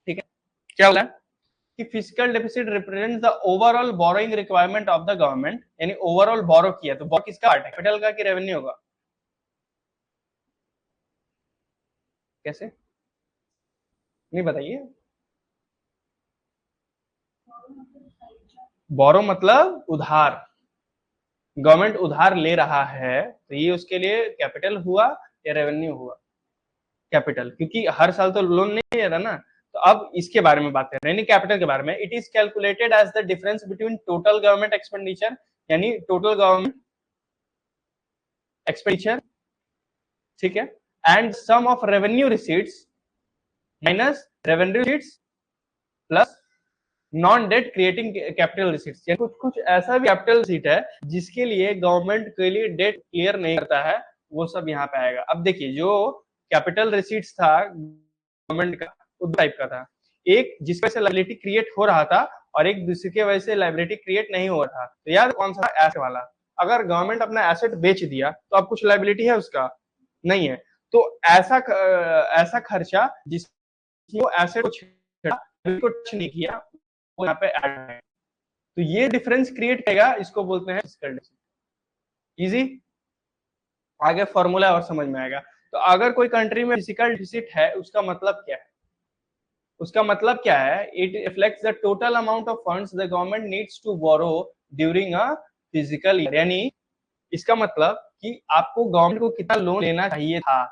[SPEAKER 1] ठीक है। क्या बोला कि physical deficit represents the overall borrowing requirement of the government, यानी ओवरऑल बोरो किया, तो बोरो किसका पार्ट है, कैपिटल का कि रेवेन्यू होगा, कैसे, नहीं बताइए। बोरो मतलब उधार, गवर्नमेंट उधार ले रहा है, तो ये उसके लिए कैपिटल हुआ या रेवेन्यू हुआ, कैपिटल, क्योंकि हर साल तो लोन नहीं ले रहा ना, तो अब इसके बारे में बात कर रहे हैं, यानी कैपिटल के बारे में। It is calculated as the difference between total government expenditure, यानी टोटल गवर्नमेंट एक्सपेंडिचर, ठीक है, and sum of revenue receipts minus revenue receipts plus non debt creating capital receipts. कुछ कुछ ऐसा भी कैपिटल रिसीट है जिसके लिए गवर्नमेंट के लिए डेट क्लियर नहीं करता है, वो सब यहाँ पे आएगा। अब देखिए, जो कैपिटल रिसीट्स था गवर्नमेंट का, वो दो टाइप का था, एक जिसकी वजह से लायबिलिटी क्रिएट हो रहा था और एक दूसरी की वजह से लायबिलिटी क्रिएट नहीं हो रहा था। तो यार कौन सा एसेट वाला? अगर गवर्नमेंट अपना एसेट बेच दिया तो अब कुछ लायबिलिटी है उसका? नहीं है। तो ऐसा खर्चा जिसको एसेट को टच नहीं किया वो यहाँ पे ऐड है, तो ये डिफरेंस क्रिएट करेगा, इसको बोलते हैं फिस्कल डेफिसिट। इजी, आगे फॉर्मूला और समझ में आएगा। तो अगर कोई कंट्री में फिजिकल डेफिसिट है, उसका मतलब क्या है? उसका मतलब क्या है? It reflects the total amount of funds the government needs to borrow during a physical year, यानी इसका मतलब कि आपको गवर्नमेंट को कितना लोन लेना चाहिए था,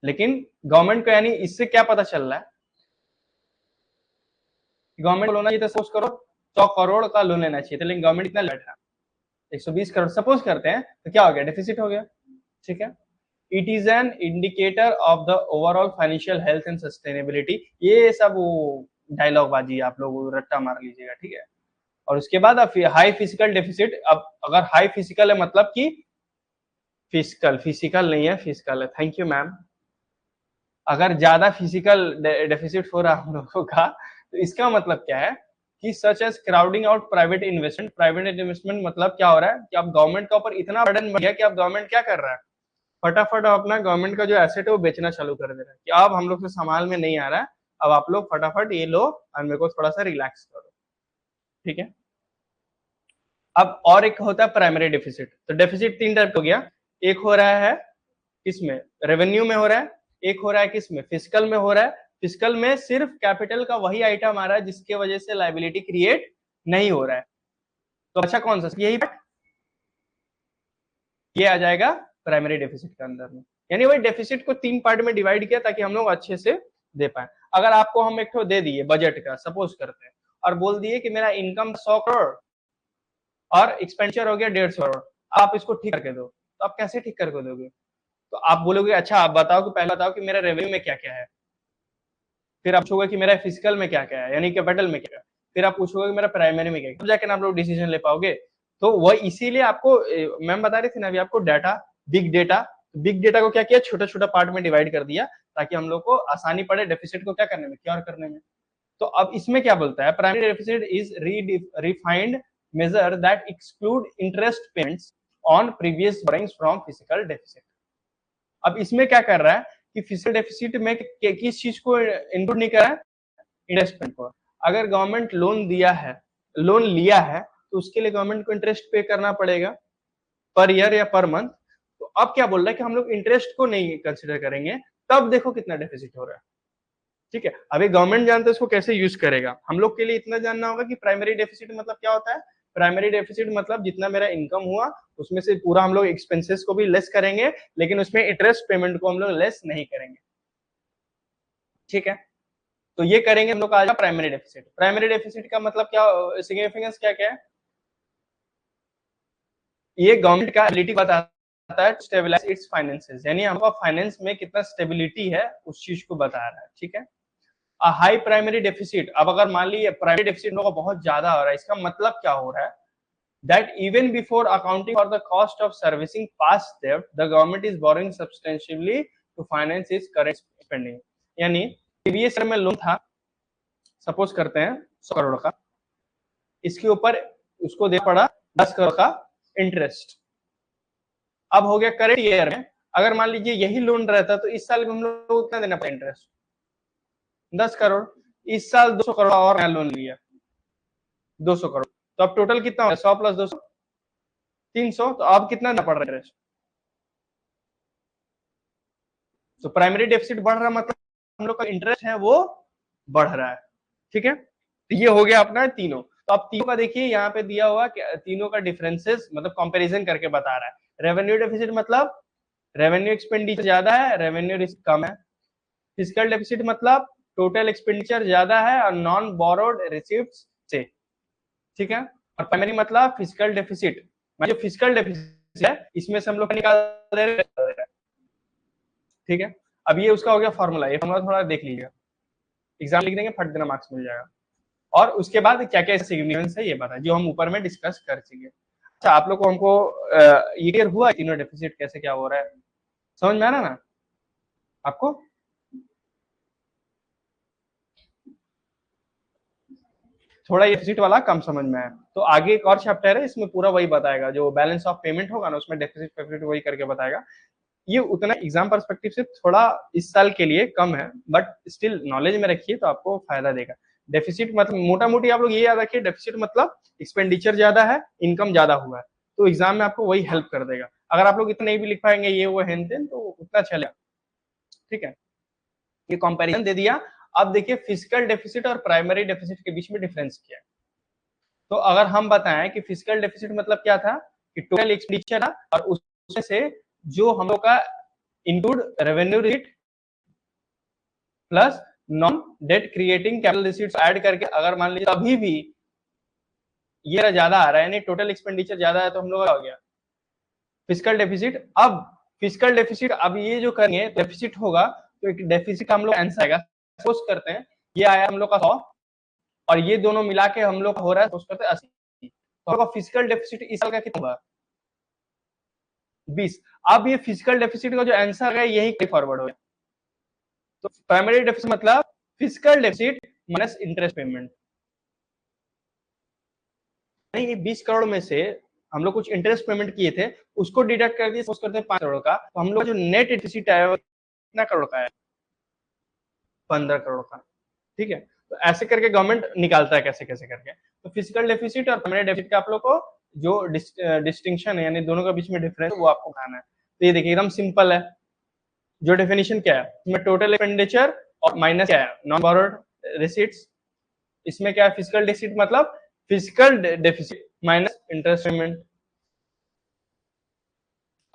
[SPEAKER 1] लेकिन गवर्नमेंट को, यानी इससे क्या पता चल रहा है, गवर्नमेंट को लोन चाहिए था 100 करोड़ का लोन लेना चाहिए था, लेकिन गवर्नमेंट इतना बैठा 120 करोड़ सपोज करते हैं, तो क्या हो गया? डेफिसिट हो गया, ठीक है। It is an indicator of the overall financial health and sustainability. ये सब वो डायलॉग बाजी आप लोग रट्टा मार लीजिएगा, ठीक है। और उसके बाद हाई फिजिकल डेफिसिट। अब अगर हाई फिजिकल है मतलब कि फिजिकल नहीं है, फिजिकल है, थैंक यू मैम। अगर ज्यादा फिजिकल डेफिसिट हो रहा हम लोगों का, तो इसका मतलब क्या है कि such as crowding out private investment. Private investment मतलब क्या हो रहा है कि अब गवर्नमेंट का ऊपर इतना बर्डन बढ़ गया कि अब गवर्नमेंट क्या कर रहा है, फटाफट अपना गवर्नमेंट का जो एसेट है वो बेचना चालू कर दे रहा है कि अब हम लोग से संभाल में नहीं आ रहा है, अब आप लोग फटाफट ये लो और मेरे को थोड़ा सा रिलैक्स करो, ठीक है। अब और एक होता है प्राइमरी डेफिसिट। तो डेफिसिट तीन टाइप हो गया, एक हो रहा है किसमें? रेवेन्यू में हो रहा है, एक हो रहा है किसमें? फिजिकल में हो रहा है। फिजिकल में सिर्फ कैपिटल का वही आइटम आ रहा है जिसके वजह से लायबिलिटी क्रिएट नहीं हो रहा है। तो अच्छा कौन सा? यही ये आ जाएगा प्राइमरी डेफिसिट के अंदर में। यानी वही डेफिसिट को तीन पार्ट में डिवाइड किया ताकि हम लोग अच्छे से दे पाए। अगर आपको हम एक तो दे दिए बजट का, सपोज करते हैं, और बोल दिए कि मेरा इनकम 100 करोड़ और एक्सपेंडिचर हो गया 150 करोड़, आप इसको ठीक करके दो, तो आप कैसे ठीक करके दोगे? तो आप बोलोगे अच्छा आप बताओ कि पहले बताओ कि मेरा रेवेन्यू में क्या क्या है, फिर आप पूछोगे कि मेरा फिजिकल में क्या क्या है, यानी कैपिटल में क्या है, फिर आप पूछोगे कि मेरा प्राइमरी में क्या है, तब जाकर आप लोग डिसीजन ले पाओगे। तो वह इसीलिए आपको मैम बता रही थी ना अभी आपको, डाटा, बिग डेटा को क्या किया? छोटा छोटा पार्ट में डिवाइड कर दिया ताकि हम लोग को आसानी पड़े डेफिसिट को क्या करने में, क्योर करने में। तो अब इसमें क्या बोलता है? Primary deficit is refined measure that exclude interest payments on previous borrowings from physical deficit. अब इसमें क्या कर रहा है कि फिजिकल डेफिसिट में किस चीज को इंक्लूड नहीं कर रहा है? इन्वेस्टमेंट को। अगर गवर्नमेंट लोन लिया है तो उसके लिए गवर्नमेंट को इंटरेस्ट पे करना पड़ेगा पर ईयर या पर मंथ। तो अब क्या बोल रहा है कि हम लोग इंटरेस्ट को नहीं कंसिडर करेंगे, तब देखो कितना डेफिसिट हो रहा है, ठीक है। अभी गवर्नमेंट जानते है इसको कैसे यूज करेगा। हम लोग के लिए इतना जानना होगा कि प्राइमरी डेफिसिट मतलब क्या होता है। प्राइमरी डेफिसिट मतलब जितना मेरा इनकम हुआ उसमें से पूरा हम लोग एक्सपेंसेस को भी लेस करेंगे, लेकिन उसमें इंटरेस्ट पेमेंट को हम लोग लेस नहीं करेंगे, ठीक है। तो ये करेंगे हम लोग का प्राइमरी डेफिसिट। प्राइमरी डेफिसिट का मतलब क्या, सिग्निफिकेंस क्या क्या है? ये गवर्नमेंट का एबिलिटी बताता है स्टेबलाइज इट्स फाइनेंसेस, यानी हमको फाइनेंस में कितना स्टेबिलिटी है उस चीज को बता रहा है, ठीक है। हाई प्राइमरी डेफिसिट, अब अगर मान लीजिए प्राइमरी डेफिसिट लोगों का बहुत ज्यादा हो रहा है, इसका मतलब क्या हो रहा है? That even before accounting for the cost of servicing past debt, the government is borrowing substantially to finance its current spending। यानी प्रीवियस ईयर में लोन था, सपोज करते हैं 100 करोड़ का, इसके ऊपर उसको दे पड़ा 10 करोड़ का इंटरेस्ट। अब हो गया करेंट ईयर में, अगर मान लीजिए यही लोन रहता तो इस साल में हम लोग को कितना देना पड़ा इंटरेस्ट? 10 करोड़। इस साल 200 करोड़ और नया लोन लिया, 200 करोड़, तो अब टोटल कितना हो 100 प्लस 200 300, तो अब कितना देना पड़ रहा है इंटरेस्ट? तो प्राइमरी डेफिसिट बढ़ रहा मतलब हम लोग का इंटरेस्ट है वो बढ़ रहा है, ठीक है। तो ये हो गया अपना तीनों। तो अब तीनों का देखिए यहाँ पे दिया हुआ कि तीनों का डिफरेंसेस मतलब कंपैरिजन करके बता रहा है। रेवेन्यू डेफिसिट मतलब रेवेन्यू एक्सपेंडिचर ज्यादा है, रेवेन्यू रिस्क कम है। फिजिकल डेफिसिट मतलब टोटल एक्सपेंडिचर ज्यादा है और नॉन बोरोड रिसीप्ट्स से, ठीक है। और प्राइमरी मतलब फिजिकल डेफिसिट, जो फिजिकल डेफिसिट है इसमें से हम लोग निकाल दे रहे हैं, ठीक है। अब ये उसका हो गया फॉर्मूला, ये फॉर्मूला थोड़ा देख लीजिएगा, एग्जाम लिख देंगे फट देना मार्क्स मिल जाएगा। और उसके बाद क्या क्या सिग्निफिकेंस है ये बताएं, जो हम ऊपर में डिस्कस कर चुके। अच्छा, आप लोग को हमको ये क्लियर हुआ तीनों डेफिसिट कैसे क्या हो रहा है, समझ में आ रहा ना आपको? थोड़ा ये डेफिसिट वाला कम समझ में आया तो आगे एक और चैप्टर है, इसमें पूरा वही बताएगा, जो बैलेंस ऑफ पेमेंट होगा ना उसमें डेफिसिट डेफिसिट वही करके बताएगा। ये उतना एग्जाम पर्सपेक्टिव से थोड़ा इस साल के लिए कम है, बट स्टिल नॉलेज में रखिए तो आपको फायदा देगा। डेफिसिट मतलब मोटा मोटी आप लोग ये याद रखिए, डेफिसिट मतलब एक्सपेंडिचर ज्यादा है, इनकम ज्यादा हुआ है, तो एग्जाम में आपको वही हेल्प कर देगा। अगर आप लोग इतना नहीं भी लिख पाएंगे ये वो हेन तेन तो उतना चलेगा, ठीक है। ये कंपैरिजन दे दिया। अब देखिए फिजिकल डेफिसिट और प्राइमरी डेफिसिट के बीच में डिफरेंस क्या है। तो अगर हम बताएं कि फिजिकल डेफिसिट मतलब क्या था कि टोटल एक्सपेंडिचर था और उसमें से जो हम लोग का include revenue receipt plus non debt creating capital receipts add करके अगर मान लीजिए अभी भी ये ज्यादा आ रहा है, यानी टोटल एक्सपेंडिचर ज्यादा है, तो हम लोग का हो गया फिजिकल डेफिसिट। अब फिजिकल डेफिसिट, अब ये जो करेंगे डेफिसिट होगा तो एक डेफिसिट का हम लोग आंसर आएगा, सपोज करते हैं ये आया हम लोग का 100 और ये दोनों मिला के हम लोग हो रहा है सपोज करते हैं 80, तो हम लोग का फिजिकल डेफिसिट इस साल का कितना होगा 20। अब ये फिजिकल डेफिसिट का जो आंसर है यही फॉरवर्ड हो गया, तो प्राइमरी डेफिसिट मतलब physical deficit minus interest payment, ये 20 करोड़ में से हम लोग कुछ इंटरेस्ट पेमेंट किए थे उसको डिडक्ट कर दिए, सपोज करते हैं 5 करोड़ का, तो हम लोग जो नेट डेफिसिट आया वो कितना करोड़ का है 15 करोड़ का, ठीक है। तो ऐसे करके गवर्नमेंट निकालता है कैसे कैसे करके। तो फिजिकल डेफिसिट और प्राइमरी डेफिसिट का आप लोग को जो डिस्टिंक्शन है यानी दोनों के बीच में डिफरेंस वो आपको बताना है। तो ये देखिए एकदम सिंपल है, जो डेफिनेशन क्या है इसमें टोटल एक्सपेंडिचर और माइनस क्या है नॉन बोरोड रिसीट्स, इसमें क्या है फिजिकल डेफिसिट मतलब physical deficit minus interest payment.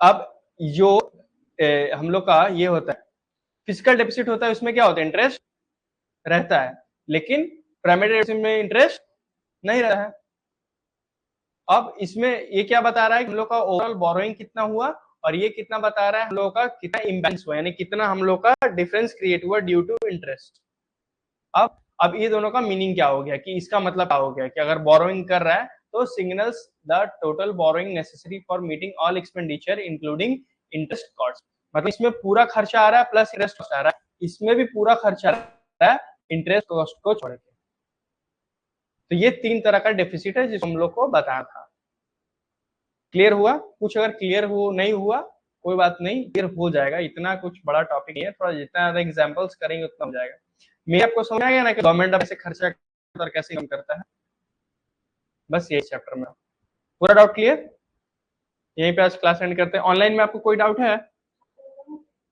[SPEAKER 1] अब जो हम लोग का ये होता है फिजिकल डेफिसिट होता है उसमें क्या होता है इंटरेस्ट रहता है, लेकिन प्राइमरी डेफिसिट में इंटरेस्ट नहीं रहा है। अब इसमें ये क्या बता रहा है कि हम लोग का ओवरऑल बोरोइंग कितना हुआ और ये कितना बता रहा है हम लोग का कितना इम्बैलेंस हुआ, यानी कितना हम लोग का डिफरेंस क्रिएट हुआ ड्यू टू इंटरेस्ट। अब ये दोनों का मीनिंग क्या हो गया कि इसका मतलब क्या हो गया कि अगर बोरोइंग कर रहा है तो signals the total borrowing necessary for meeting all expenditure including interest cost, मतलब इसमें पूरा खर्चा आ रहा है प्लस इंटरेस्ट कॉस्ट आ रहा है, इसमें भी पूरा खर्चा आ रहा है इंटरेस्ट कॉस्ट को छोड़ के। तो ये 3 तरह का डेफिसिट है जिसको हम लोग को बताया था। क्लियर हुआ? कुछ अगर क्लियर हो नहीं हुआ कोई बात नहीं, क्लियर हो जाएगा, इतना कुछ बड़ा टॉपिक नहीं है, थोड़ा जितना ज्यादा एग्जांपल्स करेंगे उतना हो जाएगा। मेरे आपको समझ आ गया ना कि गवर्नमेंट अब ऐसे खर्चा और कैसे कम करता है, बस ये चैप्टर में पूरा डाउट क्लियर। यहीं पे आज क्लास एंड करते हैं। ऑनलाइन में आपको कोई डाउट है?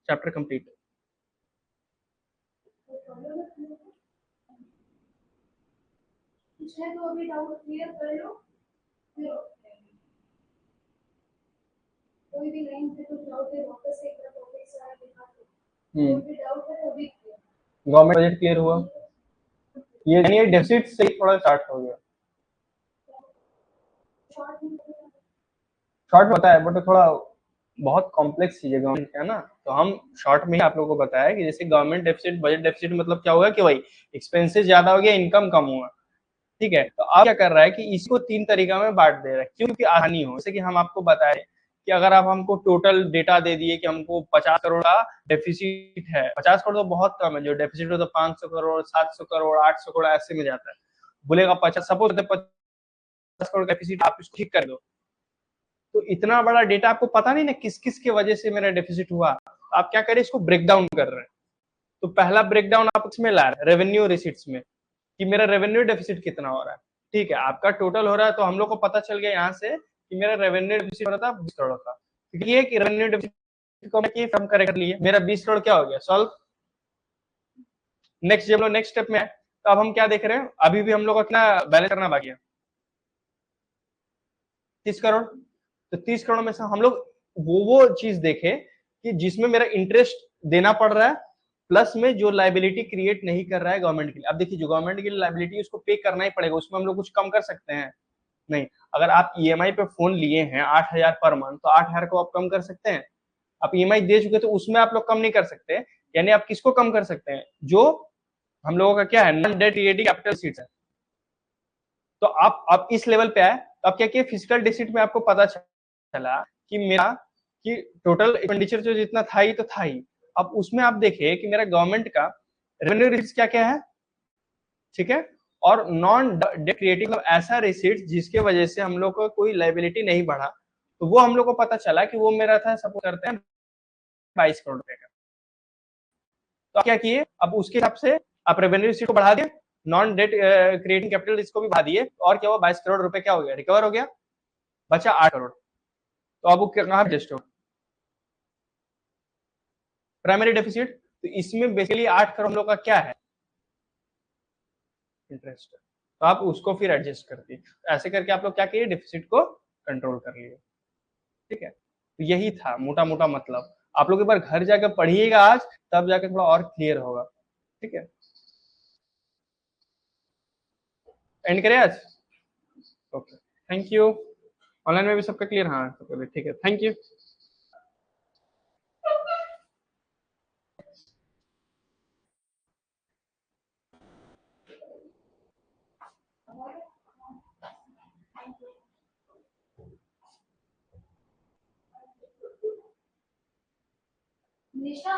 [SPEAKER 1] Chapter complete. तो अभी डाउट क्लियर कर लो, कोई भी लाइन पे कुछ डाउट है वापस से एक बार टॉपिक सारा दिखा दो, कोई भी डाउट है तो अभी गवर्नमेंट बजट क्लियर हुआ, ये यानी डेफिसिट से थोड़ा स्टार्ट हो गया, शॉर्ट बताया है बट थोड़ा बहुत कॉम्प्लेक्स चीज है गवर्नमेंट का ना, तो हम शॉर्ट में ही आप लोगों को बताया कि जैसे गवर्नमेंट डेफिसिट बजट डेफिसिट मतलब क्या होगा कि भाई एक्सपेंसेस ज्यादा हो गया इनकम कम हुआ, ठीक है। तो अब क्या कर रहा है कि इसको 3 तरीका में बांट दे रहा है क्योंकि आसानी हो, जैसे कि हम आपको बताएं कि अगर आप हमको टोटल डेटा दे दिए कि हमको 50 करोड़ का डेफिसिट है, 50 करोड़ तो बहुत कम है, जो डेफिसिट हो तो 500 करोड़ 700 करोड़ 800 करोड़ ऐसे में जाता है, बोलेगा 50 सपोज 50 करोड़ डेफिसिट आप इसको ठीक कर दो, तो इतना बड़ा डेटा आपको पता नहीं ना किस किस की वजह से मेरा डेफिसिट हुआ, आप क्या करें इसको ब्रेक डाउन कर रहे हैं। तो पहला ब्रेक डाउन आप इसमें ला रहे हैं रेवेन्यू रिसीट्स में कि मेरा रेवेन्यू डेफिसिट कितना हो रहा है, ठीक है। आपका टोटल हो रहा है तो हम लोग को पता चल गया यहाँ से कि मेरा रेवेन्यू डेफिसिट हो रहा था 20 करोड़ का, क्योंकि ये कि रेवेन्यू डेफिसिट को मैं कम कर लिए मेरा 20 करोड़ क्या हो गया सॉल्व। नेक्स्ट जब लोग नेक्स्ट स्टेप में है तो अब हम क्या देख रहे हैं, अभी भी हम लोग को कितना बैलेंस करना बाकी है 30 करोड़, तो 30 करोड़ में से हम लोग वो चीज देखे कि जिसमें मेरा इंटरेस्ट देना पड़ रहा है प्लस में जो लाइबिलिटी क्रिएट नहीं कर रहा है गवर्नमेंट के लिए। अब देखिए जो गवर्नमेंट के लिए लाइबिलिटी उसको पे करना ही पड़ेगा, उसमें हम लोग कुछ कम कर सकते हैं नहीं। अगर आप ईएमआई पे फोन लिए हैं 8,000 पर मंथ, तो 8,000 को आप कम कर सकते हैं? आप ईएमआई दे चुके तो उसमें आप लोग कम नहीं कर सकते। यानी आप किसको कम कर सकते हैं? जो हम लोगों का क्या है, non debt creating capital seats है। तो आप इस लेवल पे आए, तो आप क्या किए, फिजिकल डिसिट में आपको पता चला कि मेरा कि टोटल एक्सपेंडिचर जो जितना था ही तो था ही। अब उसमें आप देखिए कि मेरा गवर्नमेंट का रेवेन्यू रिसीट्स क्या क्या है, ठीक है, और नॉन डेट क्रिएटिंग मतलब ऐसा रिसीट जिसके वजह से हम लोग को कोई लाइबिलिटी नहीं बढ़ा, तो वो हम लोग को पता चला कि वो मेरा था, सपोज करते हैं 22 करोड़ रुपए का। तो क्या किए, अब उसके हिसाब से आप रेवेन्यू रिसीट को बढ़ा दिए, नॉन डेट क्रिएटिंग कैपिटल इसको भी बढ़ा दिए, और क्या हुआ, 22 करोड़ रुपए क्या हो गया, रिकवर हो गया, बचा 8 करोड़। तो अब वो कहाँ एडजस्ट हो, प्राइमरी डेफिसिट। तो इसमें बेसिकली 8 करोड़ हम लोग का क्या है, इंटरेस्ट। तो आप उसको फिर एडजस्ट कर दिए, ऐसे करके आप लोग क्या किए, डेफिसिट को कंट्रोल कर लिए। ठीक है, तो यही था मोटा मोटा मतलब। आप लोग एक बार घर जाकर पढ़िएगा आज, तब जाकर थोड़ा और क्लियर होगा। ठीक है, एंड करें आज। Okay, thank you. ऑनलाइन में भी सबका क्लियर, हाँ सबका भी ठीक है, थैंक यू।
[SPEAKER 2] निशा